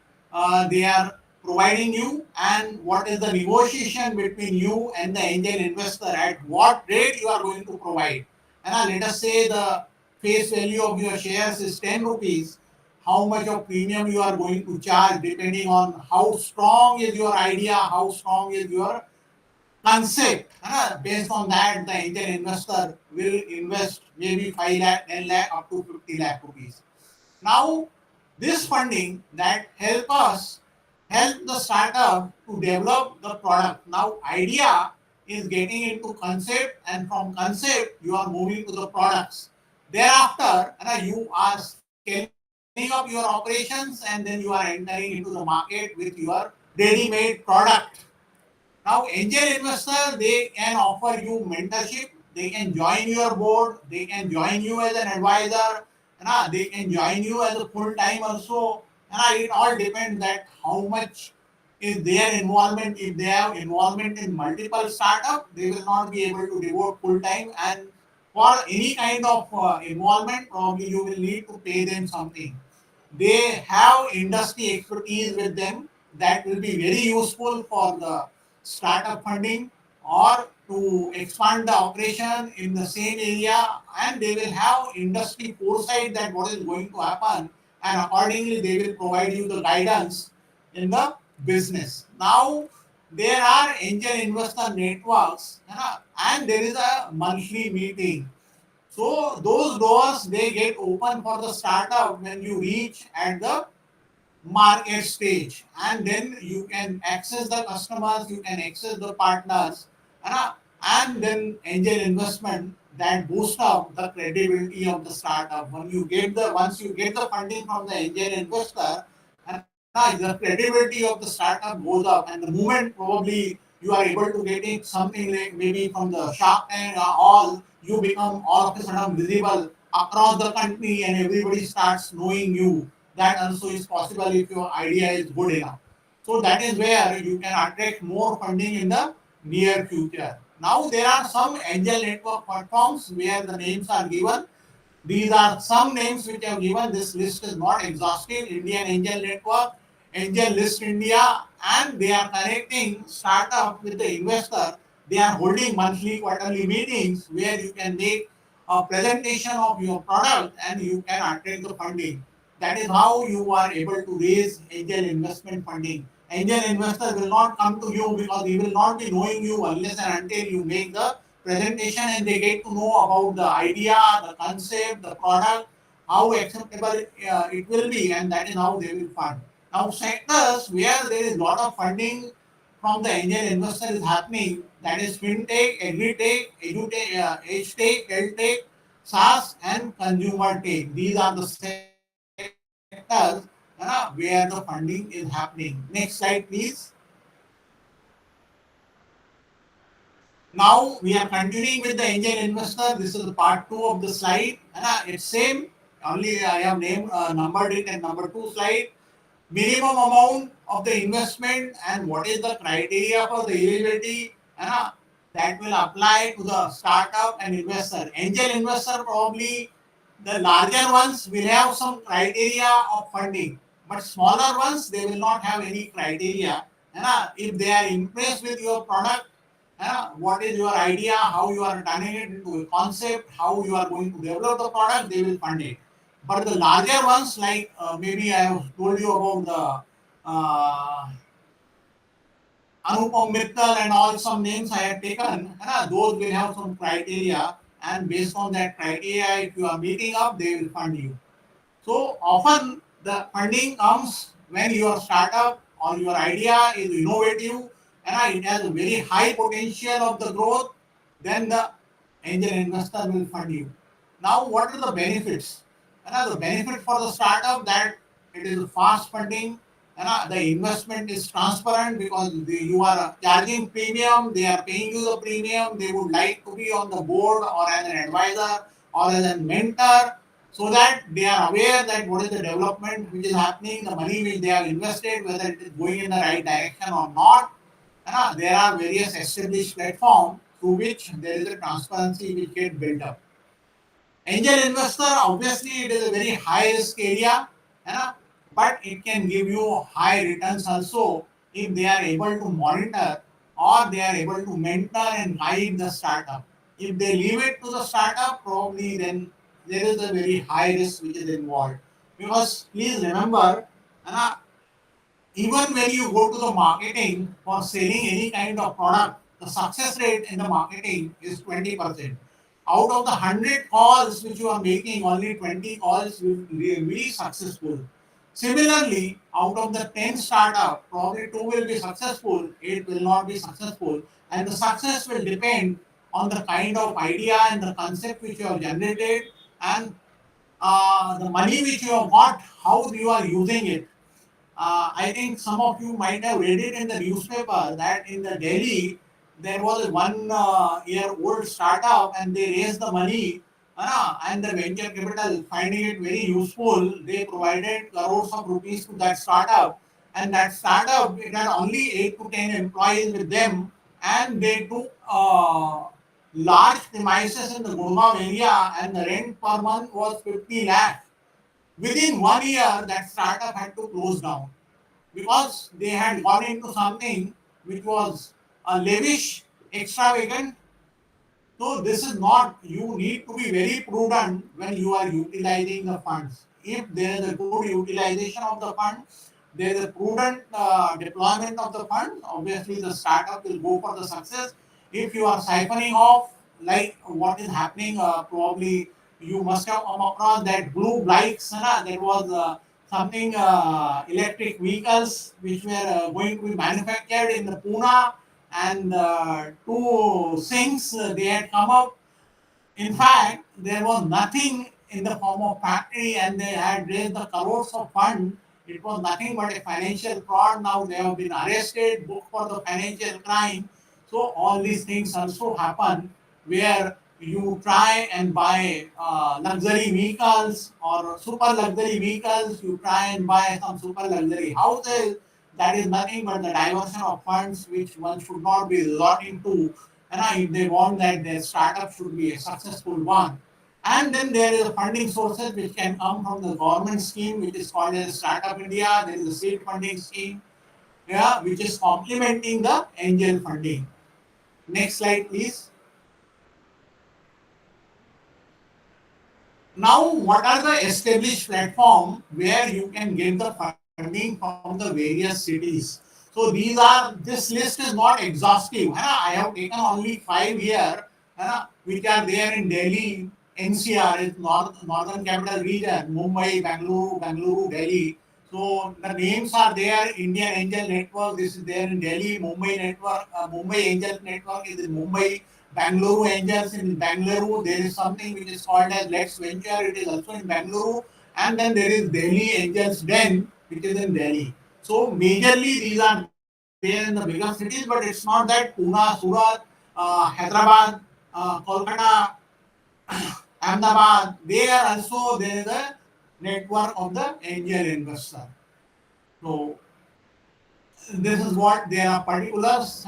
they are providing you, and what is the negotiation between you and the angel investor, at what rate you are going to provide. Let us say the face value of your shares is 10 rupees. How much of premium you are going to charge depending on how strong is your idea, how strong is your concept. Based on that, the angel investor will invest maybe 5 lakh, 10 lakh, up to 50 lakh rupees. Now, This funding that help the startup to develop the product. Now idea is getting into concept, and from concept you are moving to the products. Thereafter you are scaling up your operations, and then you are entering into the market with your ready-made product. Now, angel investor, they can offer you mentorship. They can join your board. They can join you as an advisor. They can join you as a full time also. It all depends that how much is their involvement. If they have involvement in multiple startup, they will not be able to devote full time. And for any kind of involvement, probably you will need to pay them something. They have industry expertise with them that will be very useful for the startup funding or to expand the operation in the same area, and they will have industry foresight that what is going to happen, and accordingly they will provide you the guidance in the business. Now there are angel investor networks, and there is a monthly meeting. So those doors they get open for the startup when you reach at the market stage, and then you can access the customers, you can access the partners, uh, and then angel investment that boost up the credibility of the startup. When you get the once you get the funding from the angel investor, the credibility of the startup goes up, and the moment probably you are able to get it something like maybe from the Shark Tank all, you become all of a sudden visible across the country and everybody starts knowing you. That also is possible if your idea is good enough. So that is where you can attract more funding in the near future. Now there are some angel network platforms where the names are given. These are some names which I have given. This list is not exhaustive. Indian Angel Network, Angel List India, and they are connecting startup with the investor. They are holding monthly, quarterly meetings where you can make a presentation of your product and you can attract the funding. That is how you are able to raise angel investment funding. Angel investor will not come to you because he will not be knowing you unless and until you make the presentation and they get to know about the idea, the concept, the product, how acceptable it will be, and that is how they will fund. Now, sectors where there is a lot of funding from the angel investor is happening, that is fintech, agri-tech, edtech, health-tech, SaaS, and consumer tech. These are the sectors where the funding is happening. Next slide, please. Now we are continuing with the angel investor. This is the part 2 of the slide. It's same, only I have named numbered it and number 2 slide. Minimum amount of the investment and what is the criteria for the eligibility, that will apply to the startup and investor. Angel investor probably the larger ones will have some criteria of funding, but smaller ones they will not have any criteria. If they are impressed with your product, what is your idea, how you are turning it into a concept, how you are going to develop the product, they will fund it. But the larger ones, like maybe I have told you about the Anupam Mittal and all some names I have taken, those will have some criteria, and based on that criteria, if you are meeting up, they will fund you. So often the funding comes when your startup or your idea is innovative and it has a very high potential of the growth, then the angel investor will fund you. Now, what are the benefits? The benefit for the startup that it is fast funding, the investment is transparent because you are charging premium, they are paying you the premium, they would like to be on the board or as an advisor or as a mentor so that they are aware that what is the development which is happening, the money which they have invested, whether it is going in the right direction or not. There are various established platforms through which there is a transparency which get built up. Angel investor, obviously, it is a very high risk area, but it can give you high returns also if they are able to monitor or they are able to mentor and guide the startup. If they leave it to the startup, probably then there is a very high risk which is involved. Because please remember, uh, even when you go to the marketing for selling any kind of product, the success rate in the marketing is 20%. Out of the 100 calls which you are making, only 20 calls will be successful. Similarly, out of the 10 startup, probably 2 will be successful, 8 will not be successful, and the success will depend on the kind of idea and the concept which you have generated and the money which you have got, how you are using it. I think some of you might have read it in the newspaper that in the Delhi there was a 1 year old startup and they raised the money and the venture capital finding it very useful. They provided crores of rupees to that startup, and that startup it had only 8 to 10 employees with them, and they took large premises in the Gurgaon area, and the rent per month was 50 lakh. Within 1 year, that startup had to close down because they had gone into something which was a lavish, extravagant. So this is not, you need to be very prudent when you are utilizing the funds. If there is a good utilization of the fund, there is a prudent deployment of the funds, obviously the startup will go for the success. If you are siphoning off, like what is happening, probably you must have come across that blue bikes, there was something electric vehicles which were going to be manufactured in the Pune, and two sinks they had come up. In fact, there was nothing in the form of factory, and they had raised the crores of fund. It was nothing but a financial fraud. Now they have been arrested, booked for the financial crime. So all these things also happen where you try and buy luxury vehicles or super luxury vehicles. You try and buy some super luxury houses. That is nothing but the diversion of funds which one should not be resorting to, if they want that their startup should be a successful one. And then there is a funding sources which can come from the government scheme, which is called as Startup India. There is a seed funding scheme, yeah, which is complementing the angel funding. Next slide, please. Now, what are the established platform where you can get the funding from the various cities? So this list is not exhaustive. I have taken only 5 here, which are there in Delhi, NCR, is Northern Capital Region, Mumbai, Bangalore, Delhi. So the names are there. Indian Angel Network, this is there in Delhi. Mumbai Network, Mumbai Angel Network is in Mumbai. Bangalore Angels in Bangalore. There is something which is called as Let's Venture. It is also in Bangalore. And then there is Delhi Angels Den, which is in Delhi. So majorly these are there in the bigger cities, but it's not that Pune, Surat, Hyderabad, Kolkata, Ahmedabad, they are also there is a network of the angel investor. So this is what there are particulars.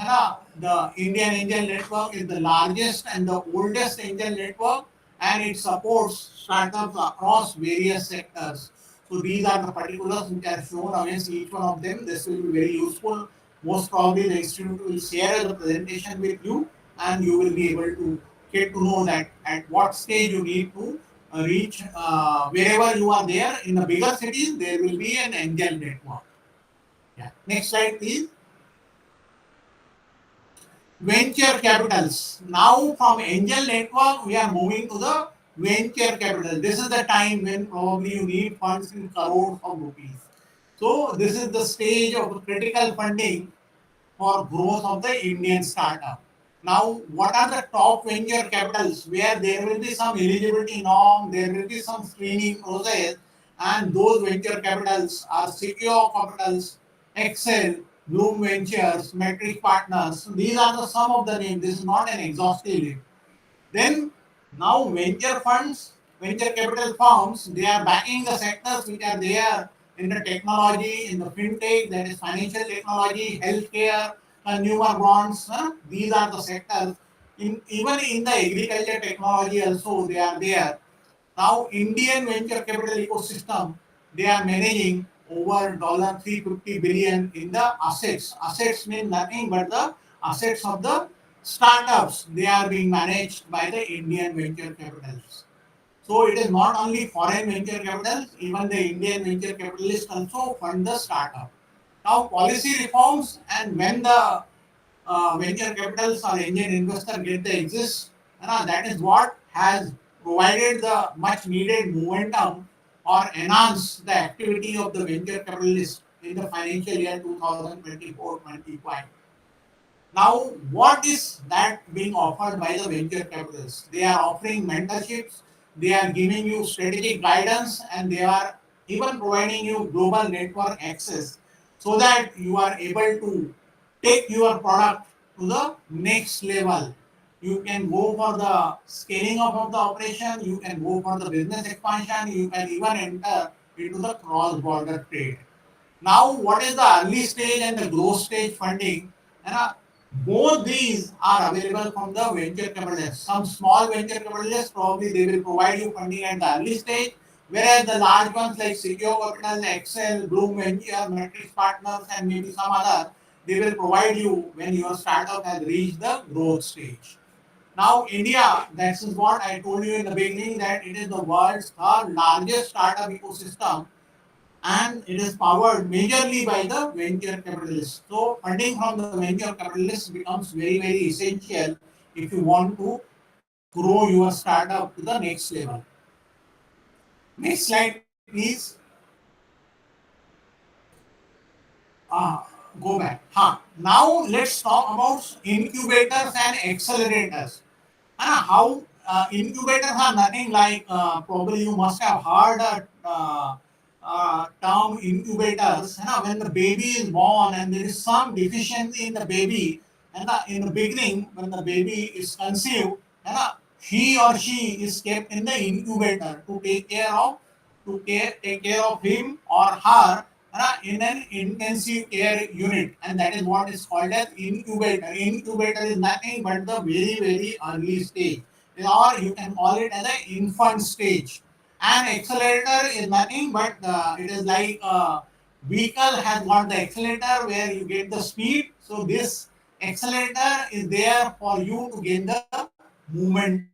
The Indian Angel Network is the largest and the oldest angel network, and it supports startups across various sectors. So these are the particulars which are shown against each one of them. This will be very useful. Most probably the institute will share the presentation with you, and you will be able to get to know that at what stage you need to reach. Wherever you are there in the bigger cities, there will be an angel network. Yeah. Next slide, please. Venture capitals. Now, from angel network, we are moving to the venture capital. This is the time when probably you need funds in crores of rupees. So, this is the stage of critical funding for growth of the Indian startup. Now, what are the top venture capitals where there will be some eligibility norm, there will be some screening process, and those venture capitals are secure capitals, Excel, Bloom Ventures, Metric Partners. So these are the some of the names. This is not an exhaustive list. Then now venture funds, venture capital firms, they are backing the sectors which are there in the technology, in the fintech, that is financial technology, healthcare, consumer bonds. These are the sectors. Even in the agriculture technology also they are there. Now Indian venture capital ecosystem, they are managing over $350 billion in the assets. Assets mean nothing but the assets of the startups. They are being managed by the Indian venture capitals. So it is not only foreign venture capitals, even the Indian venture capitalists also fund the startup. Now policy reforms, and when the venture capitals or angel investor get the exist, that is what has provided the much needed momentum or enhance the activity of the venture capitalists in the financial year 2024-25. Now, what is that being offered by the venture capitalists? They are offering mentorships, they are giving you strategic guidance, and they are even providing you global network access so that you are able to take your product to the next level. You can go for the scaling up of the operation, you can go for the business expansion, you can even enter into the cross border trade. Now, what is the early stage and the growth stage funding? And both these are available from the venture capitalists. Some small venture capitalists probably they will provide you funding at the early stage, whereas the large ones like Secure Capital, Excel, Bloom Venture, Matrix Partners, and maybe some other, they will provide you when your startup has reached the growth stage. Now, India, that is what I told you in the beginning, that it is the world's third largest startup ecosystem and it is powered majorly by the venture capitalists. So funding from the venture capitalists becomes very, very essential if you want to grow your startup to the next level. Next slide, please. Go back. Now let's talk about incubators and accelerators. How incubators are nothing like probably you must have heard a term incubators. When the baby is born and there is some deficiency in the baby, and in the beginning when the baby is conceived, he or she is kept in the incubator to take care of him or her in an intensive care unit, and that is what is called as incubator. Incubator is nothing but the very, very early stage, or you can call it as an infant stage. And accelerator is nothing but it is like a vehicle has got the accelerator where you get the speed. So this accelerator is there for you to gain the momentum.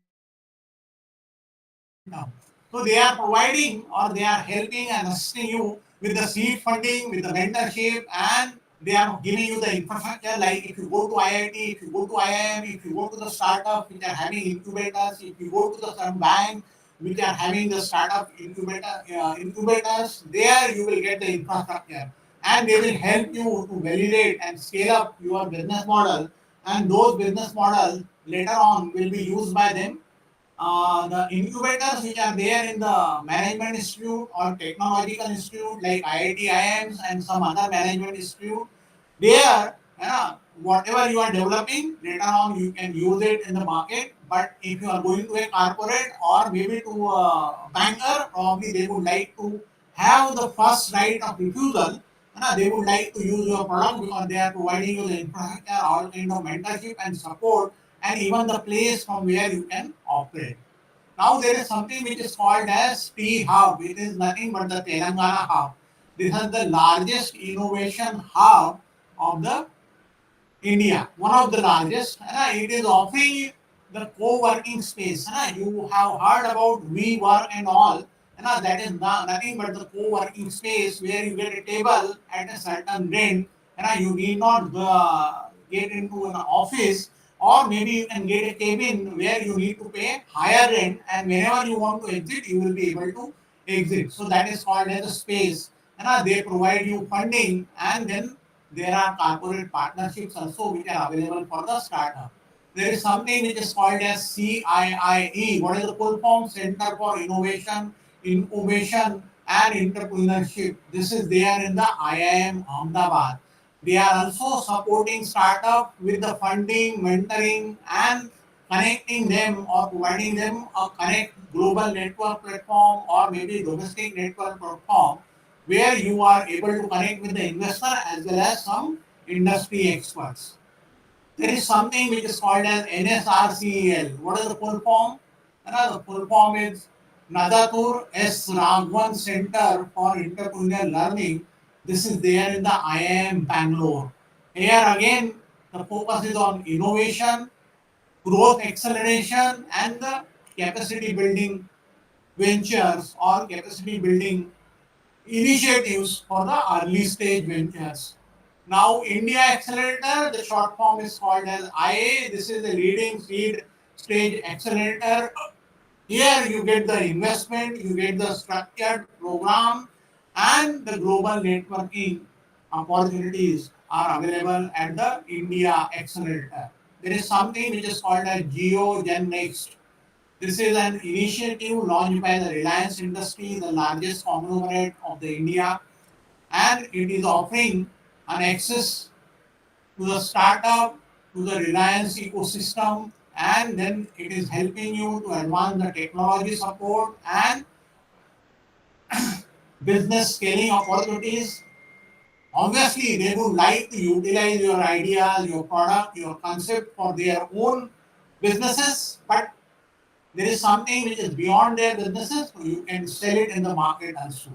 So they are providing or they are helping and assisting you with the seed funding, with the mentorship, and they are giving you the infrastructure. Like if you go to IIT, if you go to IIM, if you go to the startup which are having incubators, if you go to the some bank which are having the startup incubators, there you will get the infrastructure and they will help you to validate and scale up your business model, and those business models later on will be used by them. The incubators which are there in the management institute or technological institute like IIT, IIMs and some other management institute, there, whatever you are developing, later on you can use it in the market. But if you are going to a corporate or maybe to a banker, probably they would like to have the first right of refusal. They would like to use your product because they are providing you the infrastructure, all kind of mentorship and support, and even the place from where you can operate. Now there is something which is called as T Hub. It is nothing but the Telangana Hub. This is the largest innovation hub of the India, one of the largest. It is offering the co-working space. You have heard about WeWork and all. That is nothing but the co-working space where you get a table at a certain rent. You need not get into an office, or maybe you can get a cabin where you need to pay higher rent, and whenever you want to exit, you will be able to exit. So that is called as a space. They provide you funding, and then there are corporate partnerships also which are available for the startup. There is something which is called as CIIE. What is the full form? Center for Innovation, Incubation and Entrepreneurship. This is there in the IIM Ahmedabad. They are also supporting startup with the funding, mentoring, and connecting them or providing them a connect global network platform or maybe domestic network platform where you are able to connect with the investor as well as some industry experts. There is something which is called as NSRCEL. What is the full form? The full form is Nadatur S. Raghavan Center for Entrepreneurial Learning. This is there in the IIM Bangalore. Here again, the focus is on innovation, growth acceleration, and the capacity building ventures or capacity building initiatives for the early stage ventures. Now, India Accelerator, the short form is called as IA. This is the leading seed stage accelerator Here you get the investment, you get the structured program, and the global networking opportunities are available at the India Accelerator. There is something which is called as GeoGen Next. This is an initiative launched by the Reliance Industry, the largest conglomerate of the India, and it is offering an access to the startup, to the Reliance ecosystem, and then it is helping you to advance the technology support and business scaling opportunities. Obviously, they would like to utilize your ideas, your product, your concept for their own businesses, but there is something which is beyond their businesses, so you can sell it in the market also.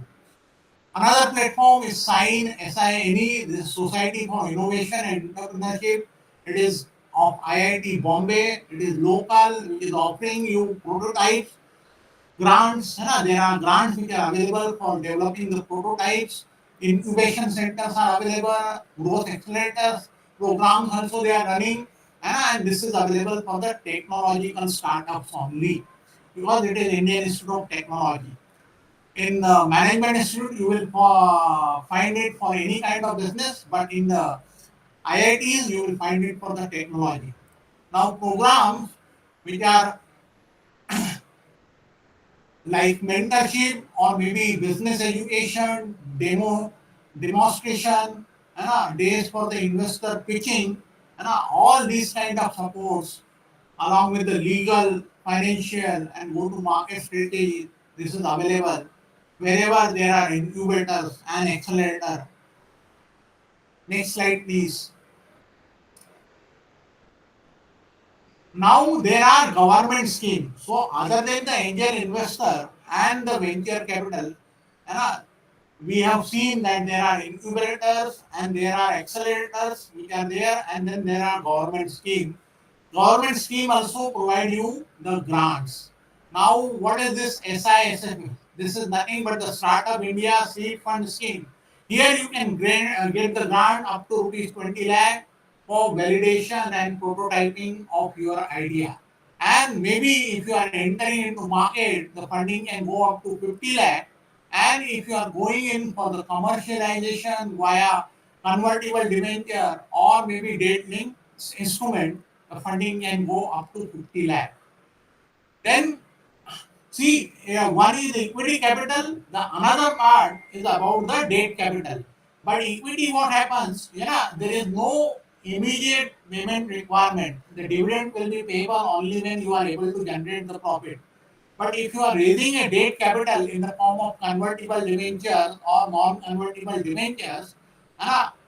Another platform is SINE, this Society for Innovation and Entrepreneurship. It is of IIT Bombay. It is local, which is offering you prototypes, grants. There are grants which are available for developing the prototypes. Incubation centers are available, growth accelerators programs also they are running, and this is available for the technological startups only because it is Indian Institute of Technology. In the management institute, you will find it for any kind of business, but in the IITs, you will find it for the technology. Now, programs which are like mentorship or maybe business education, demonstration, days for the investor pitching, all these kind of supports along with the legal, financial and go-to-market strategy, this is available wherever there are incubators and accelerator. Next slide, please. Now there are government schemes. So other than the angel investor and the venture capital, uh, we have seen that there are incubators and there are accelerators which are there, and then there are government schemes. Government scheme also provide you the grants. Now, what is this SISF? This is nothing but the Startup India Seed Fund Scheme. Here you can get the grant up to rupees 20 lakh for validation and prototyping of your idea. And maybe if you are entering into market, the funding can go up to 50 lakh. And if you are going in for the commercialization via convertible debenture or maybe debt link instrument, the funding can go up to 50 lakh. Then see, one is equity capital, the another part is about the debt capital. But equity, what happens? There is no immediate payment requirement. The dividend will be payable only when you are able to generate the profit. But if you are raising a debt capital in the form of convertible debentures or non-convertible debentures,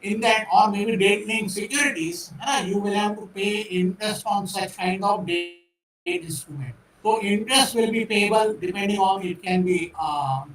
in that or maybe debt linked securities, you will have to pay interest on such kind of debt instrument. So interest will be payable depending on it can be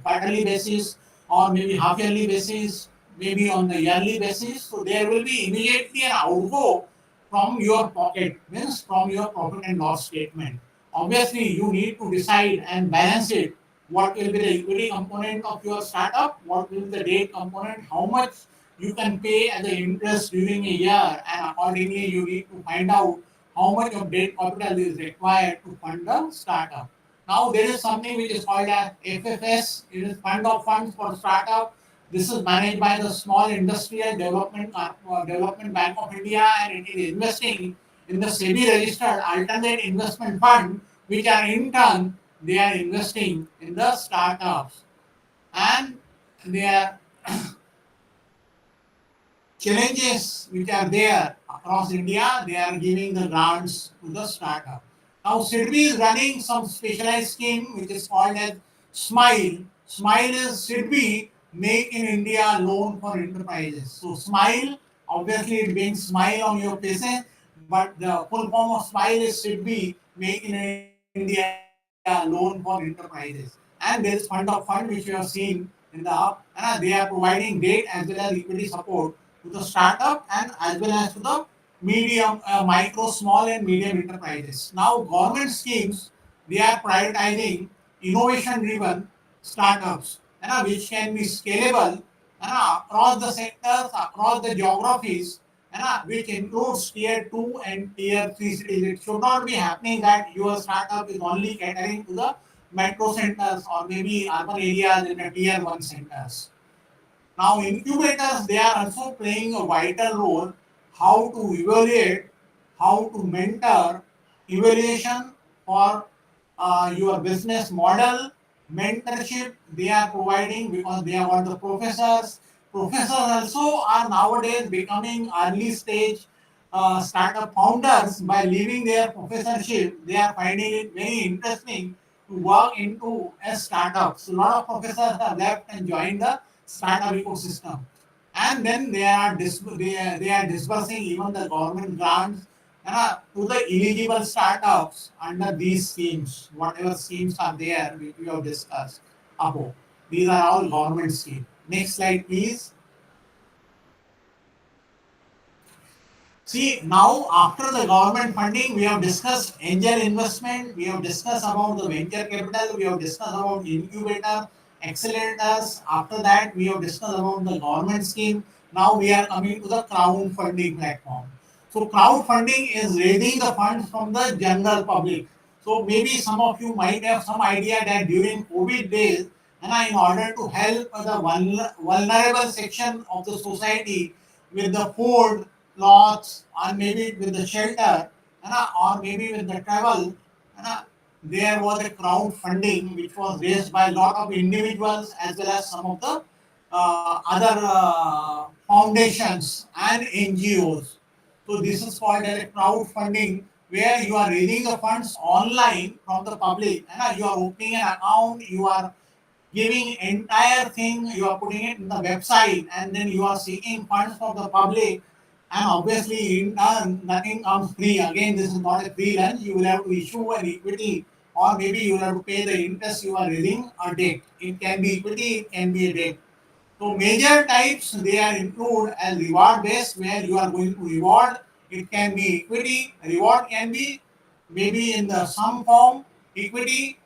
quarterly basis or maybe half yearly basis, maybe on the yearly basis. So there will be immediately an outgo from your pocket, means from your profit and loss statement. Obviously, you need to decide and balance it. What will be the equity component of your startup? What will be the debt component? How much you can pay as the interest during a year, and accordingly, you need to find out how much of debt capital is required to fund the startup. Now, there is something which is called as FFS. It is Fund of Funds for Startup. This is managed by the Small Industrial Development Bank of India, and it is investing in the SEBI registered alternate investment fund, which are in turn they are investing in the startups, and they are challenges which are there across India, they are giving the grants to the startup. Now, SIDBI is running some specialized scheme which is called as SMILE. SMILE is SIDBI Make in India Loan for Enterprises. So, SMILE, obviously it means smile on your faces, but the full form of SMILE is SIDBI Make in India Loan for Enterprises. And there is Fund of Fund which you have seen in the up, and they are providing debt as well as equity support to the startup and as well as to the medium, micro, small, and medium enterprises. Now, government schemes they are prioritizing innovation-driven startups, which can be scalable across the sectors, across the geographies, which includes tier 2 and tier 3 cities. It should not be happening that your startup is only catering to the metro centers or maybe urban areas in the tier 1 centers. Now, incubators, they are also playing a vital role how to evaluate, how to mentor, evaluation for your business model, mentorship they are providing because they are the professors. Professors also are nowadays becoming early stage startup founders by leaving their professorship. They are finding it very interesting to work into a startup. So a lot of professors have left and joined the startup ecosystem. And then they are disbursing even the government grants to the eligible startups under these schemes, whatever schemes are there, which we have discussed above. These are all government schemes. Next slide, please. See, now after the government funding, we have discussed angel investment, we have discussed about the venture capital, we have discussed about incubator, accelerators. After that, we have discussed about the government scheme. Now we are coming to the crowdfunding platform. So crowdfunding is raising the funds from the general public. So maybe some of you might have some idea that during COVID days, and in order to help the vulnerable section of the society with the food, clothes, or maybe with the shelter, or maybe with the travel, there was a crowdfunding which was raised by a lot of individuals as well as some of the other foundations and NGOs. So this is called as a crowdfunding where you are raising the funds online from the public. You are opening an account, you are giving entire thing, you are putting it in the website, and then you are seeking funds from the public. And obviously, in turn, nothing comes free. Again, this is not a free lunch. You will have to issue an equity, or maybe you will have to pay the interest you are raising a debt. It can be equity, it can be a debt. So major types they are include as reward based where you are going to reward. It can be equity. Reward can be maybe in the some form equity.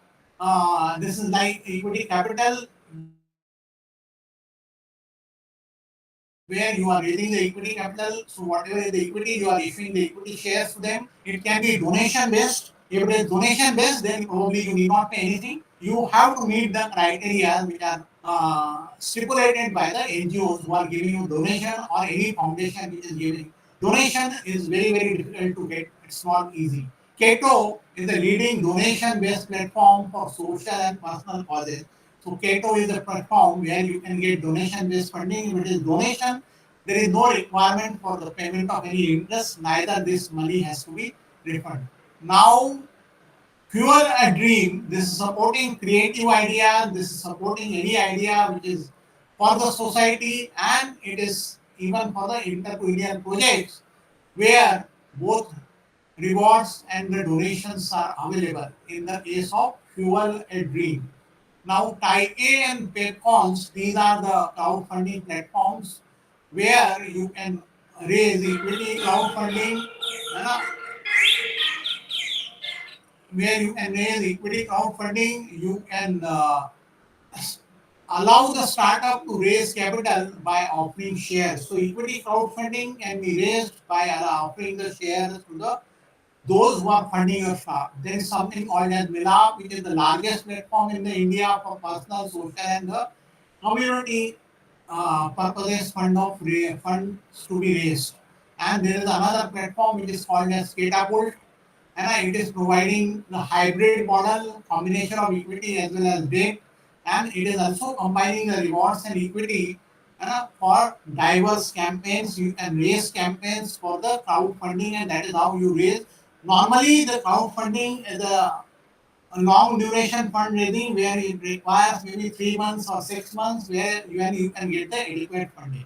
This is like equity capital where you are raising the equity capital. So whatever is the equity you are issuing the equity shares to them. It can be donation based. If it is donation based, then probably you need not pay anything. You have to meet the criteria which are stipulated by the NGOs who are giving you donation or any foundation which is giving. Donation is very, very difficult to get. It's not easy. Cato is the leading donation based platform for social and personal causes. So Cato is a platform where you can get donation based funding. If it is donation, there is no requirement for the payment of any interest, neither this money has to be refunded. Now, Fuel a Dream, this is supporting creative ideas, this is supporting any idea which is for the society, and it is even for the entrepreneurial projects where both rewards and the donations are available in the case of Fuel a Dream. Now, Type A and Pepcons, these are the crowdfunding platforms where you can raise equity crowdfunding, you can allow the startup to raise capital by offering shares. So equity crowdfunding can be raised by offering the shares to the those who are funding your startup. There is something called as Mila, which is the largest platform in the India for personal, social, and the community purposes funds to be raised. And there is another platform which is called as Catapult, and it is providing the hybrid model combination of equity as well as debt, and it is also combining the rewards and equity for diverse campaigns. You can raise campaigns for the crowdfunding, and that is how you raise. Normally, the crowdfunding is a long duration fundraising where it requires maybe 3 months or 6 months where you can get the adequate funding.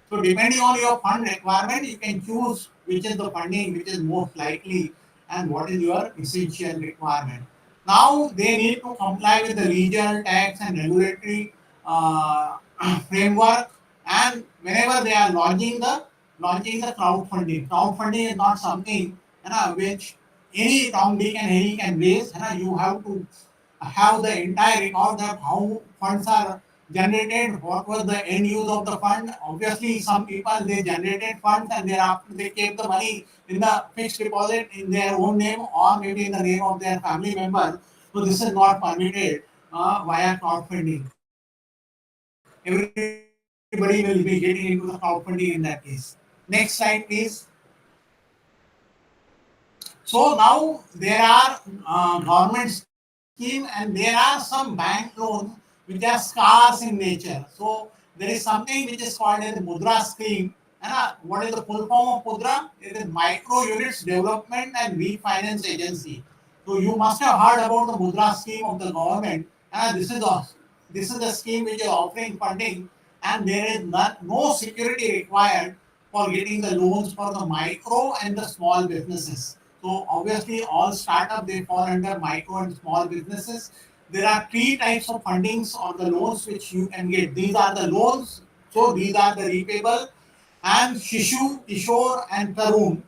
So depending on your fund requirement, you can choose which is the funding which is most likely and what is your essential requirement. Now they need to comply with the legal, tax, and regulatory uh, framework. And whenever they are launching the crowdfunding, crowdfunding is not something which any Tom, Dick, and Harry can raise. You have to have the entire record of how funds are generated, what was the end use of the fund. Obviously, some people they generated funds and thereafter they kept the money in the fixed deposit in their own name or maybe in the name of their family member. So this is not permitted via crowdfunding. Everybody will be getting into the crowdfunding in that case. Next slide, please. So now there are government scheme and there are some bank loans which are scarce in nature. So there is something which is called as the Mudra scheme. What is the full form of Mudra? It is Micro Units Development and Refinance Agency. So you must have heard about the Mudra scheme of the government. This is the scheme which is offering funding, and there is no security required for getting the loans for the micro and the small businesses. So obviously all startup they fall under micro and small businesses. There are three types of fundings or the loans which you can get. These are the loans. So these are the repayable and Shishu, Kishore and Tarun.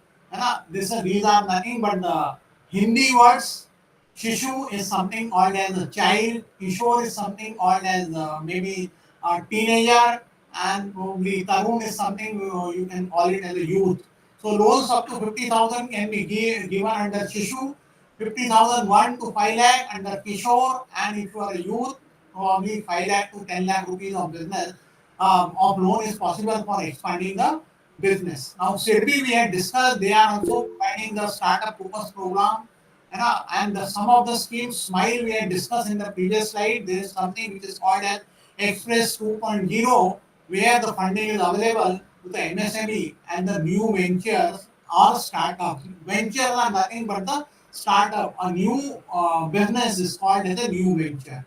These are nothing but the Hindi words. Shishu is something called as a child. Kishore is something called as maybe a teenager, and probably Tarun is something you can call it as a youth. So loans up to 50,000 can be given under Shishu, 50,000 1 to 5 lakh under Kishore, and if you are a youth, probably 5 lakh to 10 lakh rupees of business of loan is possible for expanding the business. Now, SIDBI we had discussed, they are also providing the startup focus program. And some of the schemes, Smile, we had discussed in the previous slide. There is something which is called as Express 2.0, where the funding is available to the MSME and the new ventures or startups. Ventures are nothing but the startup. A new business is called as a new venture.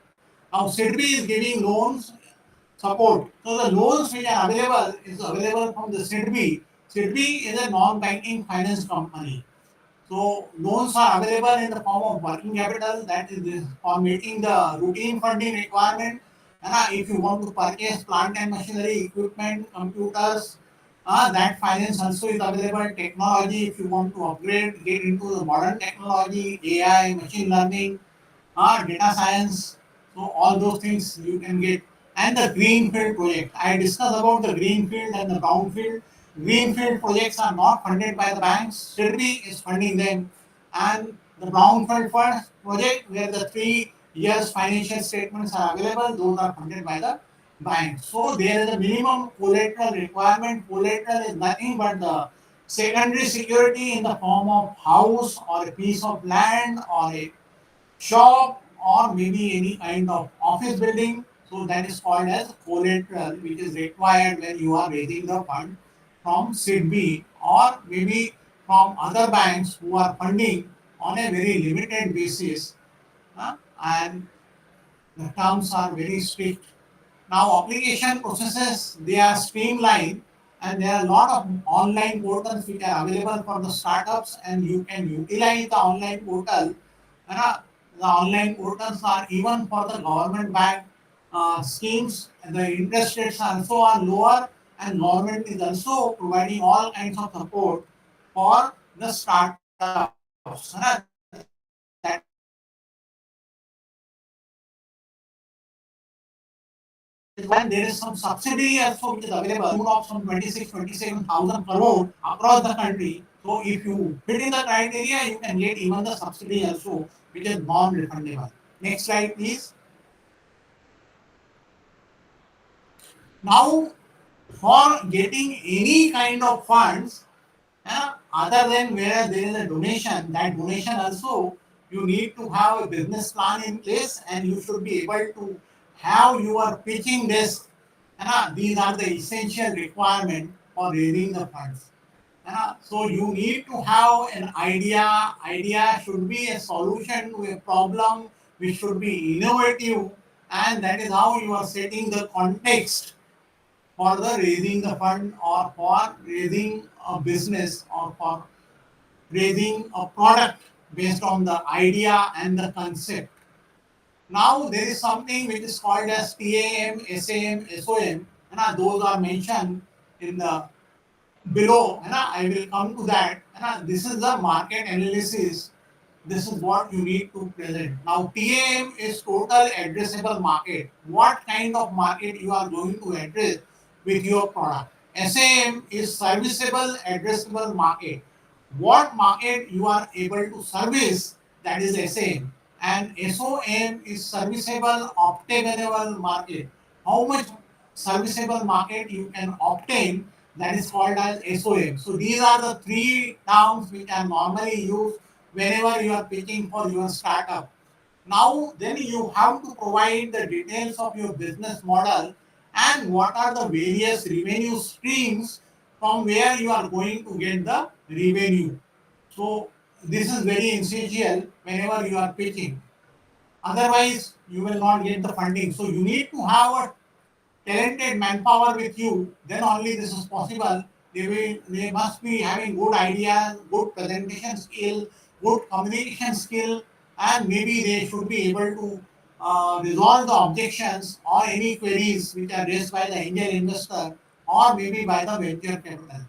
Now, SIDBI is giving loans support. So the loans which are available is available from the SIDBI. SIDBI is a non-banking finance company. So loans are available in the form of working capital, that is for meeting the routine funding requirement. If you want to purchase plant and machinery, equipment, computers, that finance also is available. Technology, if you want to upgrade, get into the modern technology, AI, machine learning, data science. So all those things you can get. And the greenfield project. I discussed about the greenfield and the brownfield. Greenfield projects are not funded by the banks. SIDBI is funding them. And the brownfield project, where the 3 years financial statements are available, those are funded by the bank. So there is a minimum collateral requirement. Collateral is nothing but the secondary security in the form of house or a piece of land or a shop or maybe any kind of office building. So that is called as collateral, which is required when you are raising the fund from SIDBI or maybe from other banks who are funding on a very limited basis. And the terms are very strict. Now, application processes they are streamlined, and there are a lot of online portals which are available for the startups, and you can utilize the online portal. The online portals are even for the government backed schemes, and the interest rates also are lower, and government is also providing all kinds of support for the startups. That is one of the and there is some subsidy also which is available to the tune of some 26-27,000 crore across the country. So if you fit in the criteria, you can get even the subsidy also, which is non-refundable. Next slide, please. Now, for getting any kind of funds, other than where there is a donation, that donation also you need to have a business plan in place and you should be able to have your pitching desk. These are the essential requirement for raising the funds. So you need to have an idea. Idea should be a solution to a problem which should be innovative, and that is how you are setting the context for the raising the fund or for raising a business or for raising a product based on the idea and the concept. Now there is something which is called as TAM, SAM, SOM, and those are mentioned in the below. I will come to that. This is the market analysis This is what you need to present. Now, TAM is total addressable market. What kind of market you are going to address with your product? SAM is serviceable addressable market. What market you are able to service, that is SAM. And SOM is serviceable obtainable market. How much serviceable market you can obtain, that is called as SOM. So these are the three terms which are normally used whenever you are pitching for your startup. Now, then you have to provide the details of your business model and what are the various revenue streams from where you are going to get the revenue. So, this is very essential whenever you are pitching. Otherwise, you will not get the funding. So, you need to have a talented manpower with you, then only this is possible. They must be having good ideas, good presentation skill, good communication skill, and maybe they should be able to resolve the objections or any queries which are raised by the angel investor or maybe by the venture capital.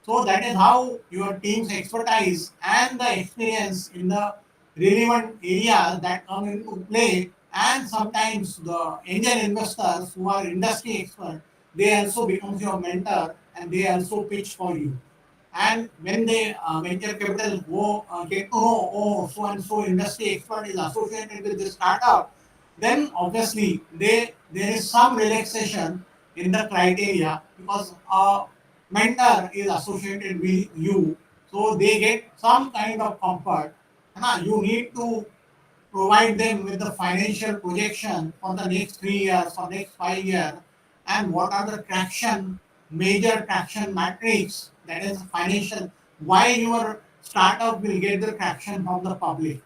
So that is how your team's expertise and the experience in the relevant areas that come into play, and sometimes the angel investors who are industry expert, they also become your mentor and they also pitch for you. And when they venture capital go get to know, oh, so and so industry expert is associated with this startup, then obviously there is some relaxation in the criteria because a mentor is associated with you, so they get some kind of comfort. You need to provide them with the financial projection for the next 3 years or next 5 years, and what are the traction, major traction metrics, that is financial, why your startup will get the traction from the public.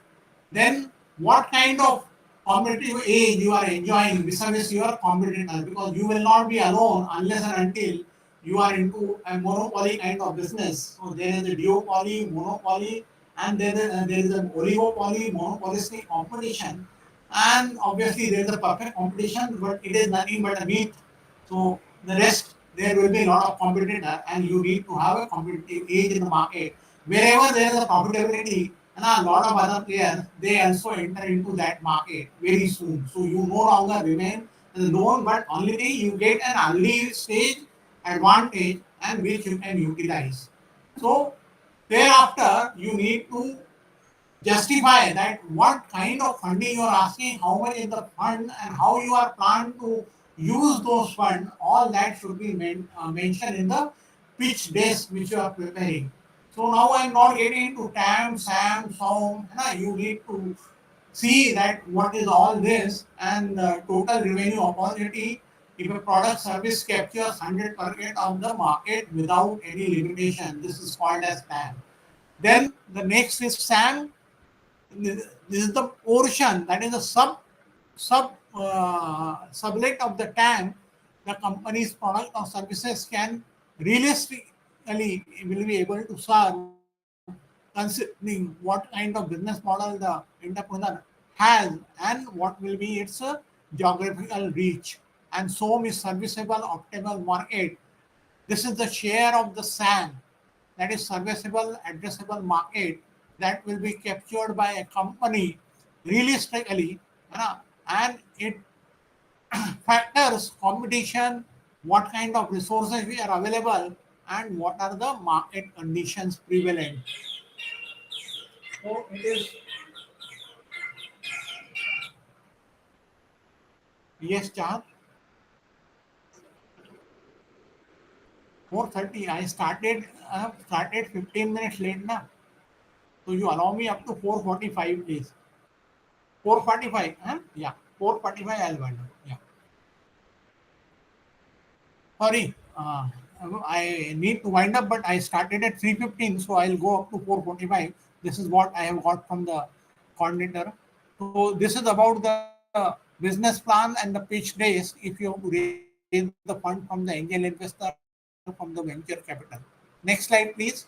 Then what kind of competitive edge you are enjoying vis-a-vis your competitor, because you will not be alone unless and until you are into a monopoly kind of business. So there is a duopoly, monopoly, and there is an oligopoly, monopolistic competition, and obviously there is a perfect competition, but it is nothing but a myth. So the rest, there will be a lot of competitor, and you need to have a competitive edge in the market. Wherever there is a profitability, and a lot of other players, they also enter into that market very soon. So you no longer remain alone, but only thing you get an early stage advantage and which you can utilize. So thereafter, you need to justify that what kind of funding you are asking, how much is the fund, and how you are planning to use those funds. All that should be mentioned in the pitch desk which you are preparing. So now I am not getting into TAM, SAM, SOM. You need to see that what is all this and the total revenue opportunity if a product service captures 100% of the market without any limitation. This is called as TAM. Then the next is SAM. This is the portion, that is the sublet of the TAM the company's product or services can realistically will be able to serve, considering what kind of business model the entrepreneur has and what will be its geographical reach. And so is serviceable optimal market. This is the share of the SAM, that is serviceable addressable market, that will be captured by a company realistically, and it factors competition, what kind of resources we are available, and what are the market conditions prevalent. So it is, yes, Chad, 4:30. I started 15 minutes late now. So you allow me up to 4:45, please. 4:45, huh? Yeah, 4:45 I'll wind up. Yeah. Sorry, I need to wind up, but I started at 3:15, so I'll go up to 4:45. This is what I have got from the coordinator. So this is about the business plan and the pitch days if you have to raise the fund from the angel investor, from the venture capital. Next slide, please.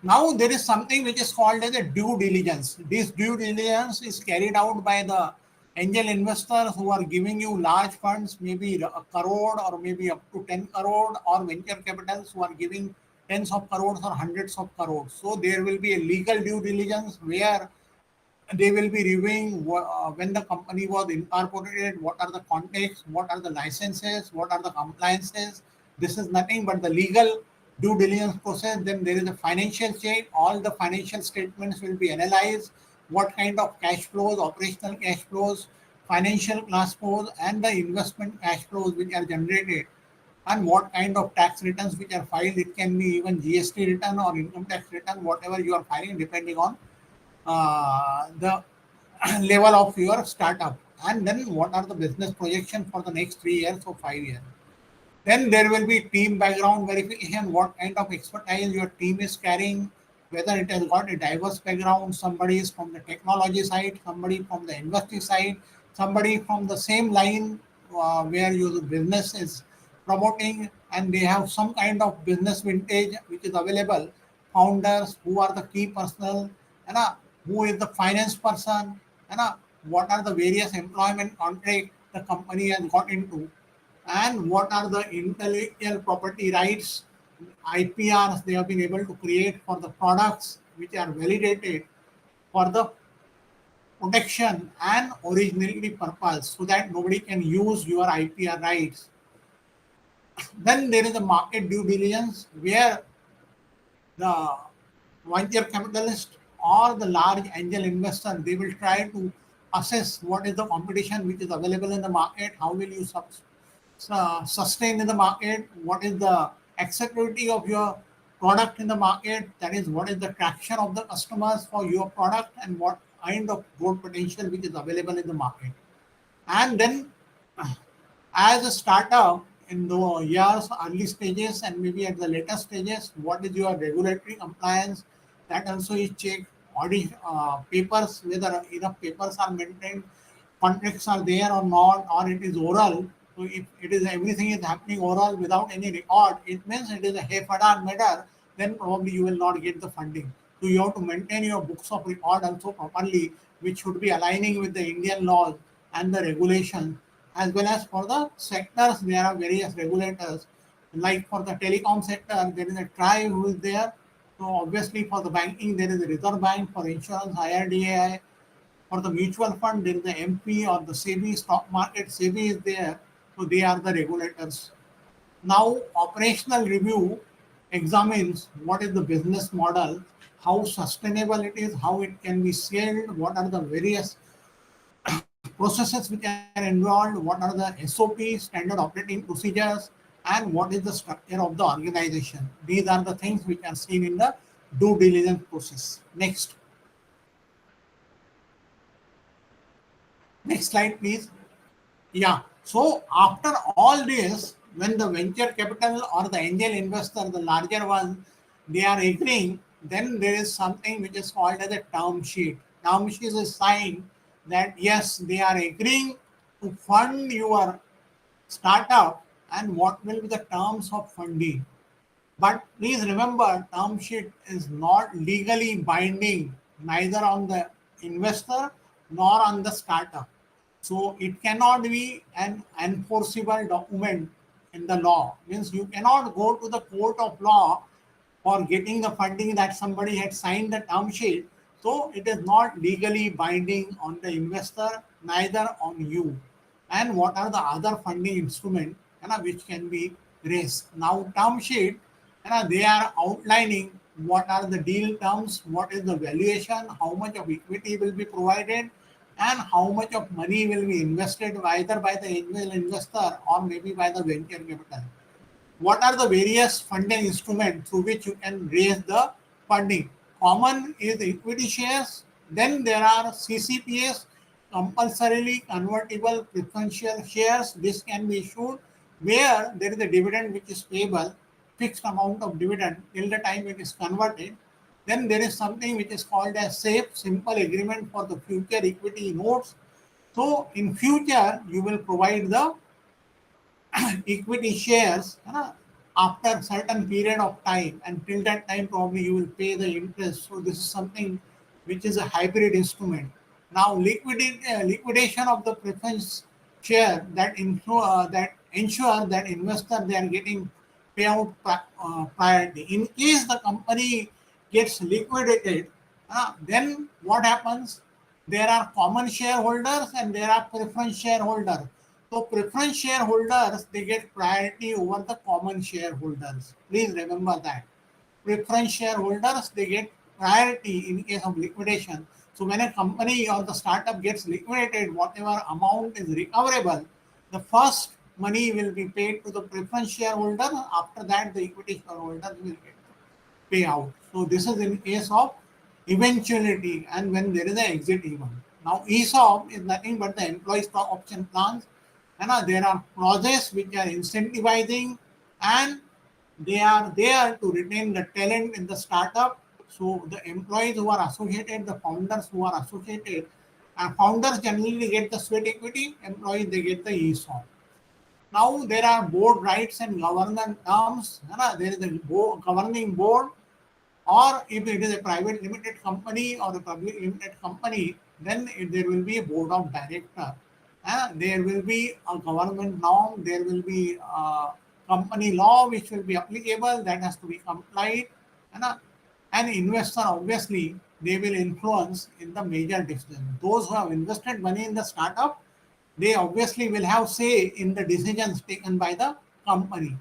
Now there is something which is called as a due diligence. This due diligence is carried out by the angel investors who are giving you large funds, maybe a crore or maybe up to 10 crore, or venture capitals who are giving tens of crores or hundreds of crores. So there will be a legal due diligence where they will be reviewing when the company was incorporated, what are the contexts, what are the licenses, what are the compliances. This is nothing but the legal due diligence process. Then there is a financial check. All the financial statements will be analyzed. What kind of cash flows, operational cash flows, financial cash flows, and the investment cash flows which are generated, and what kind of tax returns which are filed. It can be even GST return or income tax return, whatever you are filing, depending on the level of your startup. And then what are the business projections for the next 3 years or 5 years. Then there will be team background verification, what kind of expertise your team is carrying, whether it has got a diverse background. Somebody is from the technology side, somebody from the industry side, somebody from the same line where your business is promoting, and they have some kind of business vintage which is available. Founders, who are the key personnel, and who is the finance person, and what are the various employment contract the company has got into, and what are the intellectual property rights, IPRs they have been able to create for the products which are validated for the protection and originality purpose, so that nobody can use your IPR rights. Then there is a market due diligence where the venture capitalist or the large angel investor, they will try to assess what is the competition which is available in the market, how will you sustain in the market, what is the acceptability of your product in the market, that is what is the traction of the customers for your product, and what kind of growth potential which is available in the market. And then as a startup in the years early stages and maybe at the later stages, what is your regulatory compliance, that also is checked. Audit papers, whether enough papers are maintained, contracts are there or not, or it is oral. So if it is everything is happening oral without any record, it means it is a hefadar matter, then probably you will not get the funding. So you have to maintain your books of record also properly, which should be aligning with the Indian laws and the regulations. As well as for the sectors, there are various regulators. Like for the telecom sector, there is a TRAI who is there. So obviously for the banking, there is a Reserve Bank. For insurance, IRDAI. For the mutual fund, there is the MP or the SEBI. Stock market, SEBI is there. So they are the regulators. Now, operational review examines what is the business model, how sustainable it is, how it can be scaled, what are the various processes which are involved, what are the SOPs, standard operating procedures, and what is the structure of the organization. These are the things which are seen in the due diligence process. Next slide, please. Yeah. So after all this, when the venture capital or the angel investor, the larger one, they are agreeing, then there is something which is called as a term sheet. Term sheet is a sign that yes, they are agreeing to fund your startup and what will be the terms of funding. But please remember, term sheet is not legally binding neither on the investor nor on the startup. So it cannot be an enforceable document in the law. Means you cannot go to the court of law for getting the funding that somebody had signed the term sheet. So it is not legally binding on the investor, neither on you. And what are the other funding instruments which can be raised? Now, term sheet, they are outlining what are the deal terms, what is the valuation, how much of equity will be provided, and how much of money will be invested either by the angel investor or maybe by the venture capital. What are the various funding instruments through which you can raise the funding? Common is equity shares. Then there are CCPS, compulsorily convertible preferential shares. This can be issued where there is a dividend which is payable, fixed amount of dividend till the time it is converted. Then there is something which is called as SAFE, simple agreement for the future equity notes. So in future, you will provide the equity shares after certain period of time, and till that time probably you will pay the interest. So this is something which is a hybrid instrument. Now liquidation of the preference share that ensure that investor they are getting payout priority. In case the company gets liquidated, then what happens? There are common shareholders and there are preference shareholders. So preference shareholders, they get priority over the common shareholders. Please remember that. Preference shareholders, they get priority in case of liquidation. So when a company or the startup gets liquidated, whatever amount is recoverable, the first money will be paid to the preference shareholder. After that, the equity shareholders will get the payout. So this is in case of eventuality and when there is an exit event. Now ESOP is nothing but the employee stock option plans. And there are clauses which are incentivizing and they are there to retain the talent in the startup. So the employees who are associated, the founders who are associated, and founders generally get the sweat equity, employees they get the ESOP. Now there are board rights and governance terms. There is a governing board, or if it is a private limited company or a public limited company, then there will be a board of director. There will be a government norm, there will be a company law which will be applicable, that has to be complied. And investor, obviously, they will influence in the major decision. Those who have invested money in the startup, they obviously will have say in the decisions taken by the company.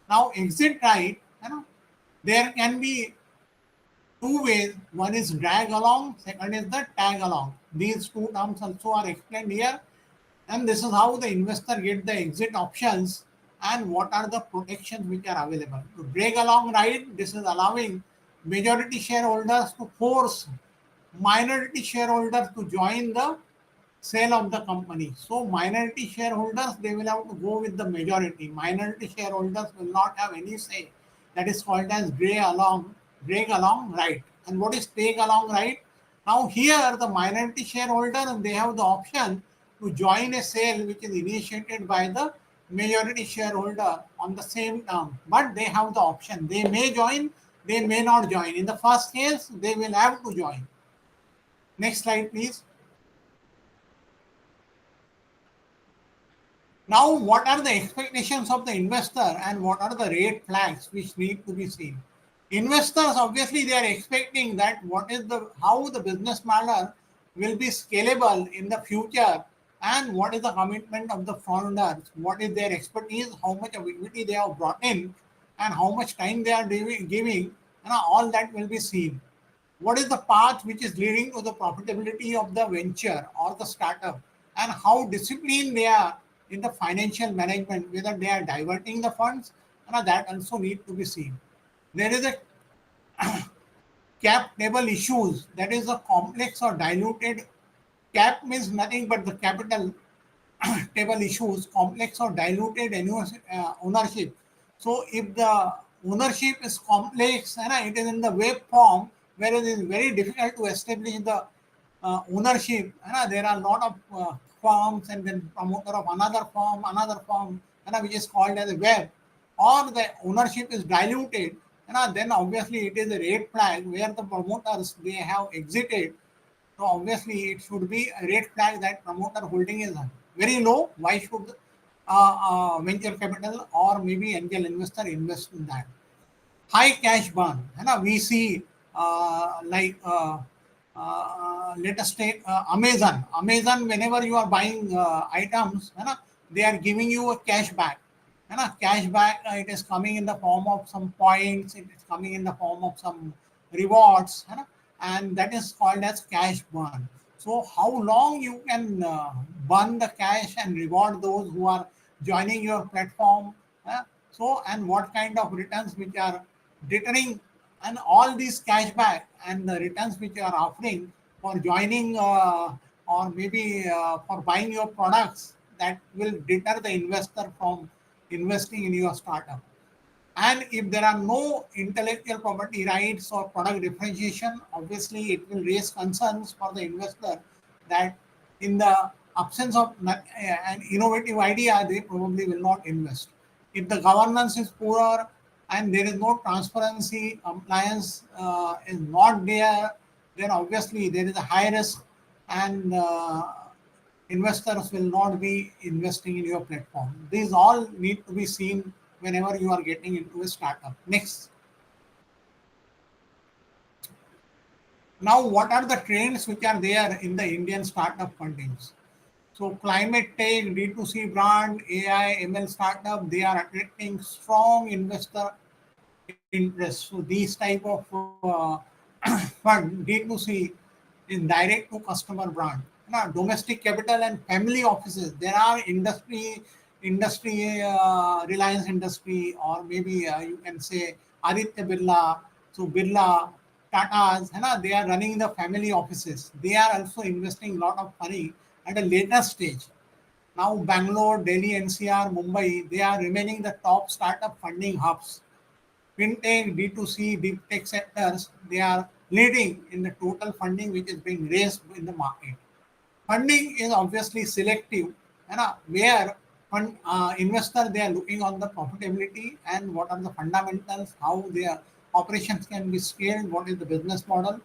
Now, exit right, there can be two ways. One is drag along, second is the tag along. These two terms also are explained here. And this is how the investor get the exit options and what are the protections which are available. To drag along right, this is allowing majority shareholders to force minority shareholders to join the sale of the company. So minority shareholders, they will have to go with the majority. Minority shareholders will not have any say. That is called as drag along right. And what is take along right? Now here the minority shareholder, they have the option to join a sale which is initiated by the majority shareholder on the same term. But they have the option. They may join, they may not join. In the first case, they will have to join. Next slide, please. Now, what are the expectations of the investor and what are the red flags which need to be seen? Investors, obviously, they are expecting that how the business model will be scalable in the future and what is the commitment of the founders, what is their expertise, how much of equity they have brought in and how much time they are giving, and all that will be seen. What is the path which is leading to the profitability of the venture or the startup and how disciplined they are in the financial management, whether they are diverting the funds, that also need to be seen. There is a cap table issues, that is a complex or diluted. Cap means nothing but the capital table issues, complex or diluted ownership. So if the ownership is complex and it is in the web form, where it is very difficult to establish the ownership, there are a lot of firms and then promoter of another firm, which is called as a web, or the ownership is diluted, then obviously it is a red flag where the promoters, they have exited. So obviously it should be a red flag that promoter holding is very low. Why should venture capital or maybe angel investor invest in that? High cash burn. We see let us take Amazon. Amazon, whenever you are buying items, they are giving you a cash back. Cash back, it is coming in the form of some points, it is coming in the form of some rewards, and that is called as cash burn. So how long you can burn the cash and reward those who are joining your platform, and what kind of returns which are deterring, and all these cashback and the returns which you are offering for joining or maybe for buying your products, that will deter the investor from investing in your startup. And if there are no intellectual property rights or product differentiation, obviously it will raise concerns for the investor that in the absence of an innovative idea, they probably will not invest. If the governance is poor and there is no transparency, compliance is not there, then obviously there is a high risk and investors will not be investing in your platform. These all need to be seen whenever you are getting into a startup. Next. Now, what are the trends which are there in the Indian startup fundings? So climate tech, D2C brand, AI, ML startup, they are attracting strong investor interest. So these type of fund, D2C, is direct to customer brand. Now, domestic capital and family offices, there are Reliance Industry, or maybe you can say Aditya Birla. So Birla, Tata's, they are running the family offices. They are also investing a lot of money at a later stage. Now, Bangalore, Delhi, NCR, Mumbai, they are remaining the top startup funding hubs. Fintech, D2C, deep tech sectors, they are leading in the total funding which is being raised in the market. Funding is obviously selective, where investor they are looking on the profitability and what are the fundamentals, how their operations can be scaled, what is the business model.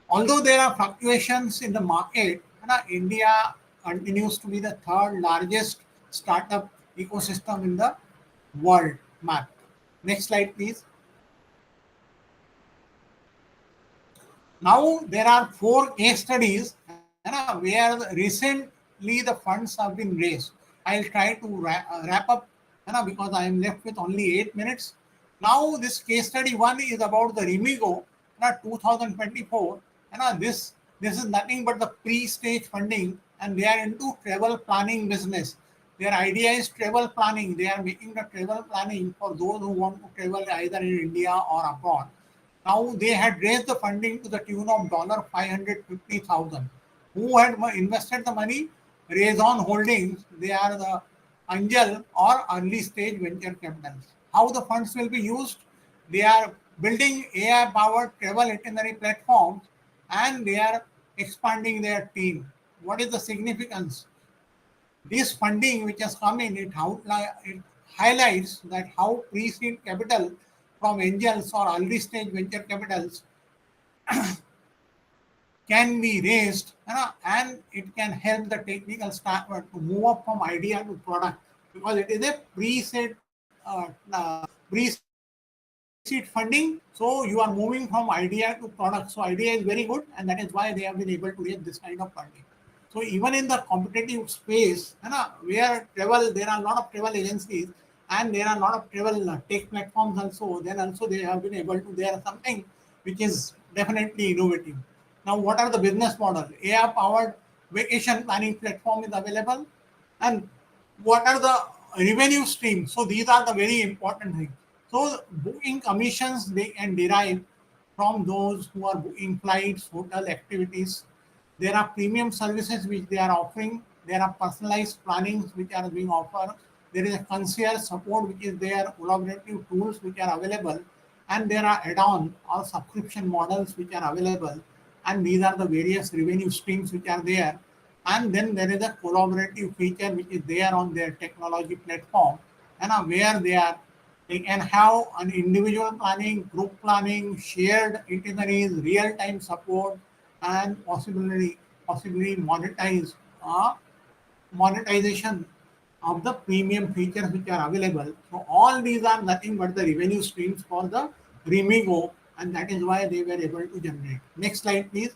Although there are fluctuations in the market, India continues to be the third largest startup ecosystem in the world map. Next slide, please. Now there are 4 case studies where recently the funds have been raised. I'll try to wrap up because I am left with only 8 minutes. Now this case study 1 is about the Remigo 2024. This is nothing but the pre-stage funding, and they are into travel planning business. Their idea is travel planning. They are making the travel planning for those who want to travel either in India or abroad. Now they had raised the funding to the tune of $550,000. Who had invested the money? Raison Holdings. They are the angel or early stage venture capitals. How the funds will be used? They are building AI-powered travel itinerary platforms, and they are expanding their team. What is the significance? This funding which has come in, it highlights that how pre-seed capital from angels or early stage venture capitals can be raised, and it can help the technical startup to move up from idea to product, because it is a pre-seed funding. So you are moving from idea to product. So idea is very good, and that is why they have been able to raise this kind of funding. So even in the competitive space, where travel, there are a lot of travel agencies and there are a lot of travel tech platforms also, then also they have been able to, there are something which is definitely innovative. Now, what are the business model? AI-powered vacation planning platform is available. And what are the revenue streams? So these are the very important things. So booking commissions, they can derive from those who are booking flights, hotel activities. There are premium services which they are offering. There are personalized plannings which are being offered. There is a concierge support which is there, collaborative tools which are available, and there are add-on or subscription models which are available. And these are the various revenue streams which are there. And then there is a collaborative feature which is there on their technology platform, and where they can have an individual planning, group planning, shared itineraries, real-time support, and possibly monetization of the premium features which are available. So all these are nothing but the revenue streams for the Remigo, and that is why they were able to generate. Next slide, please.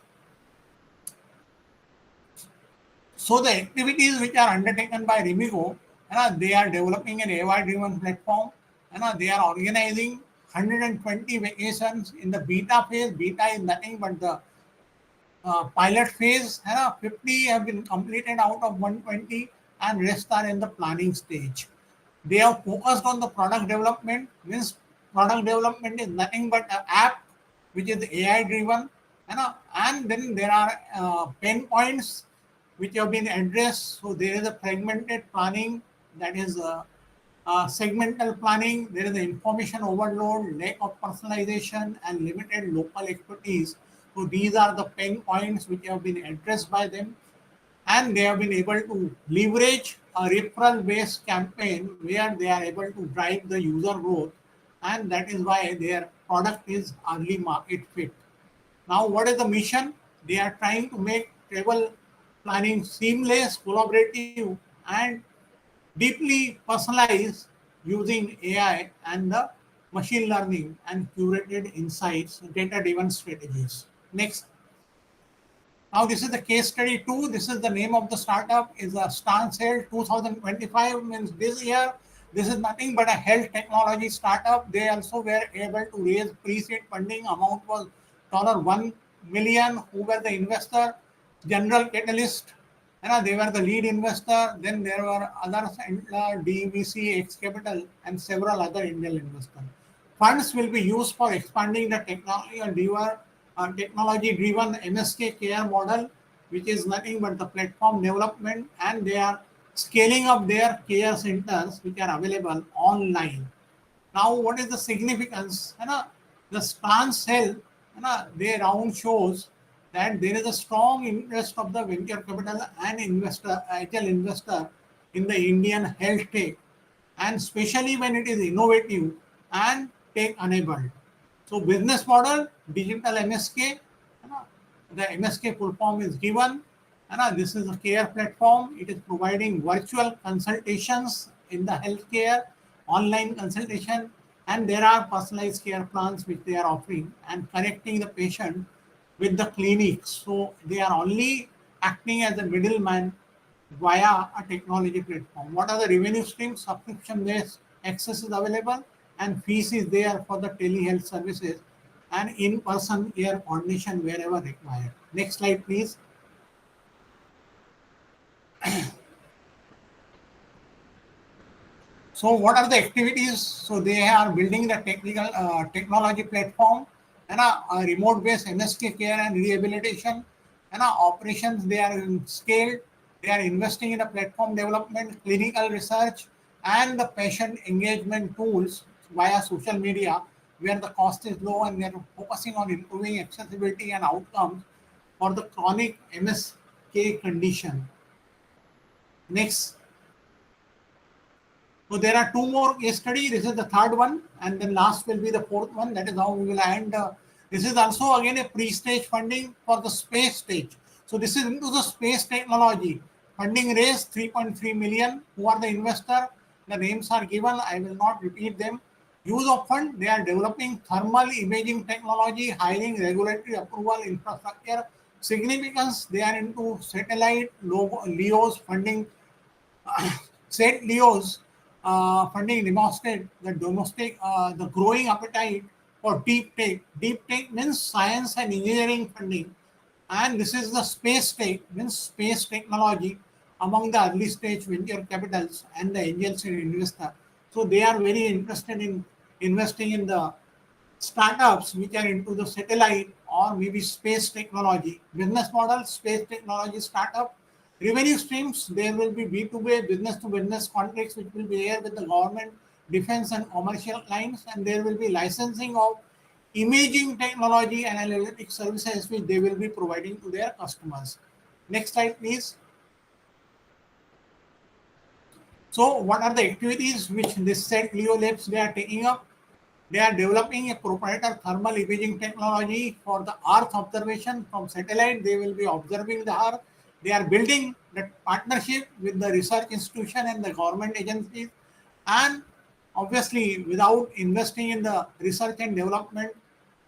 So the activities which are undertaken by Remigo, they are developing an AI-driven platform, they are organizing 120 vacations in the beta phase. Beta is nothing but the pilot phase. 50 have been completed out of 120, and rest are in the planning stage. They have focused on the product development. Means product development is nothing but an app which is AI driven, and then there are pain points which have been addressed. So there is a fragmented planning, that is segmental planning. There is the information overload, lack of personalization, and limited local expertise. So these are the pain points which have been addressed by them, and they have been able to leverage a referral-based campaign where they are able to drive the user growth, and that is why their product is early market fit. Now, what is the mission? They are trying to make travel planning seamless, collaborative, and deeply personalized using AI and the machine learning and curated insights, data-driven strategies. Next. Now this is the case study 2. This is the name of the startup is a Stansell 2025, means this year. This is nothing but a health technology startup. They also were able to raise pre-seed funding. Amount was $1 million. Who were the investor? General Catalyst. They were the lead investor. Then there were others, DVC, X Capital, and several other Indian investors. Funds will be used for expanding the technology-driven MSK care model, which is nothing but the platform development, and they are scaling up their care centers which are available online. Now, what is the significance? The stance held, their round shows that there is a strong interest of the venture capital and angel investor in the Indian health tech, and especially when it is innovative and tech enabled. So business model, digital MSK, the MSK full form is given. This is a care platform. It is providing virtual consultations in the healthcare, online consultation, and there are personalized care plans which they are offering and connecting the patient with the clinics. So they are only acting as a middleman via a technology platform. What are the revenue streams? Subscription-based access is available, and fees is there for the telehealth services and in-person care coordination wherever required. Next slide, please. So what are the activities? So they are building the technology platform and a remote-based MSK care and rehabilitation and operations. They are scaled. They are investing in a platform development, clinical research, and the patient engagement tools via social media, where the cost is low, and they are focusing on improving accessibility and outcomes for the chronic MSK condition. Next. So there are two more case studies. This is the third one, and then last will be the fourth one. That is how we will end. This is also again a pre-stage funding for the space stage. So this is into the space technology. Funding raised 3.3 million. Who are the investor? The names are given. I will not repeat them. Use of fund. They are developing thermal imaging technology, hiring regulatory approval infrastructure. Significance. They are into satellite, LEOs funding. Set LEOs funding demonstrate the growing appetite for deep tech. Deep tech means science and engineering funding, and this is the space tech, means space technology among the early stage venture capitals and the angels and investors. So they are very interested in investing in the startups which are into the satellite or maybe space technology. Business model, space technology startup. Revenue streams, there will be B2B, business to business contracts which will be there with the government, defense and commercial clients, and there will be licensing of imaging technology and analytic services which they will be providing to their customers. Next slide, please. So what are the activities which this set Leo Labs they are taking up? They are developing a proprietary thermal imaging technology for the Earth observation from satellite. They will be observing the Earth. They are building the partnership with the research institution and the government agencies. And obviously, without investing in the research and development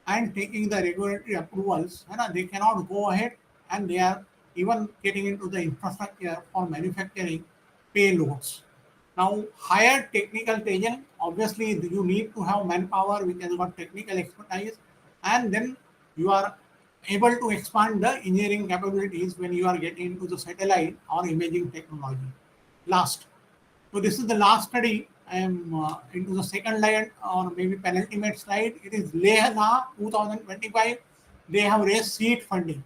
and taking the regulatory approvals, they cannot go ahead, and they are even getting into the infrastructure for manufacturing payloads. Now, higher technical talent, obviously you need to have manpower which has got technical expertise, and then you are able to expand the engineering capabilities when you are getting into the satellite or imaging technology. Last. So this is the last study. I am into the second line or maybe penultimate slide. It is Leh 2025. They have raised seed funding.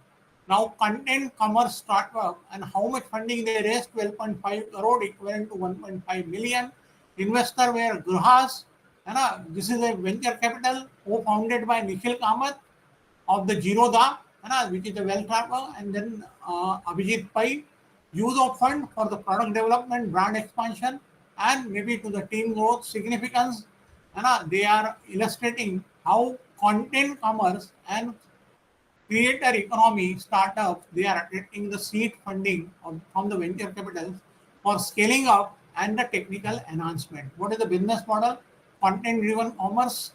Now, content commerce startup, and how much funding they raised? 12.5 crore, equivalent to 1.5 million. Investor were Gruhas. This is a venture capital co-founded by Nikhil Kamath of the Jiroda, which is a wealth travel, and then Abhijit Pai. Use of fund for the product development, brand expansion, and maybe to the team growth. Significance. They are illustrating how content commerce and creator economy startups, they are attracting the seed funding from the venture capitals for scaling up and the technical enhancement. What is the business model? Content-driven commerce.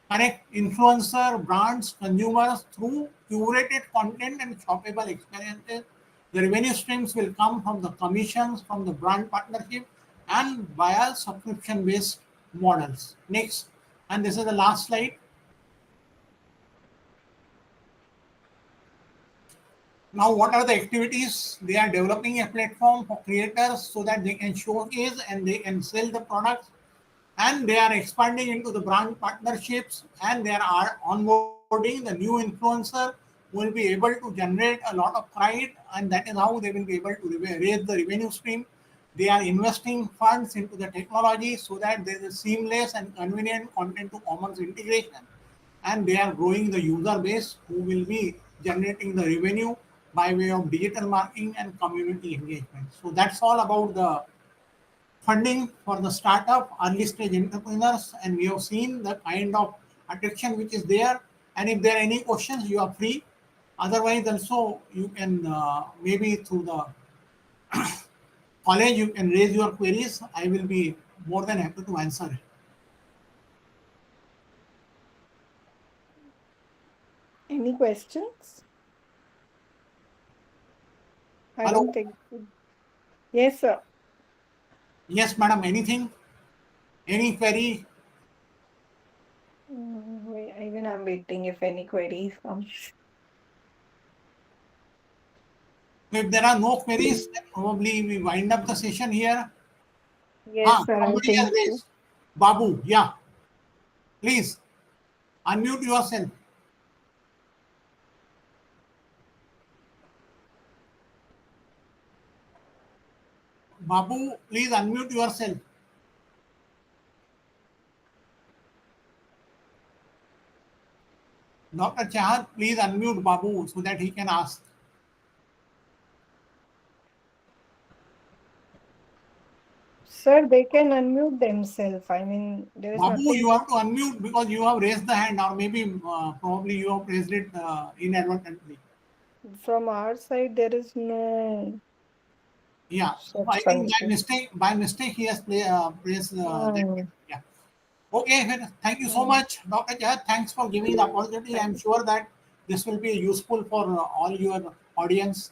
Connect influencer, brands, consumers through curated content and shoppable experiences. The revenue streams will come from the commissions, from the brand partnership, and via subscription-based models. Next, and this is the last slide. Now, what are the activities? They are developing a platform for creators so that they can showcase and they can sell the products, and they are expanding into the brand partnerships, and they are onboarding the new influencer who will be able to generate a lot of pride, and that is how they will be able to raise the revenue stream. They are investing funds into the technology so that there is a seamless and convenient content to commerce integration, and they are growing the user base who will be generating the revenue by way of digital marketing and community engagement. So that's all about the funding for the startup early stage entrepreneurs, and we have seen the kind of attraction which is there. And if there are any questions, you are free. Otherwise, also you can maybe through the college you can raise your queries. I will be more than happy to answer it. Any questions? I Hello. don't think so. Yes, sir. Yes, madam. Anything? Any query? Wait, even I'm waiting if any queries come. If there are no queries, then probably we wind up the session here. Yes, sir, I Somebody has think so. raised. Babu, yeah. Please unmute yourself. Babu, please unmute yourself. Dr. Chahat, please unmute Babu so that he can ask. Sir, they can unmute themselves. I mean, there is Babu, nothing you have to unmute because you have raised the hand, or maybe probably you have raised it inadvertently. from our side. There is no Yeah, so such I think function. by mistake he has raised that. Hmm. Yeah. Okay, thank you so Hmm. much, Dr. Chahat. Thanks for giving the opportunity. I'm Thank sure that this will be useful for all your audience.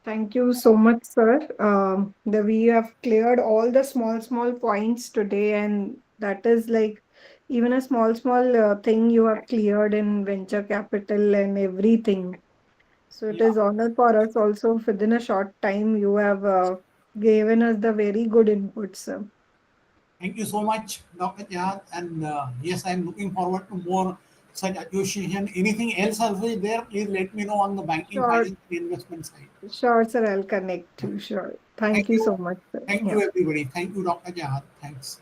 Thank you so much, sir. We have cleared all the small points today, and that is like even a small thing you have cleared in venture capital and everything. So it Yeah. is honor for us also within a short time you have given us the very good inputs, sir. Thank you so much, Dr. Chahat. And yes, I'm looking forward to more such association. Anything else also is there, please let me know on the banking, Sure, finance, and investment side. sure, sir. I'll connect you. Sure. Thank Thank you you. so much, sir. Thank Yeah. you, everybody. Thank you, Dr. Chahat. Thanks.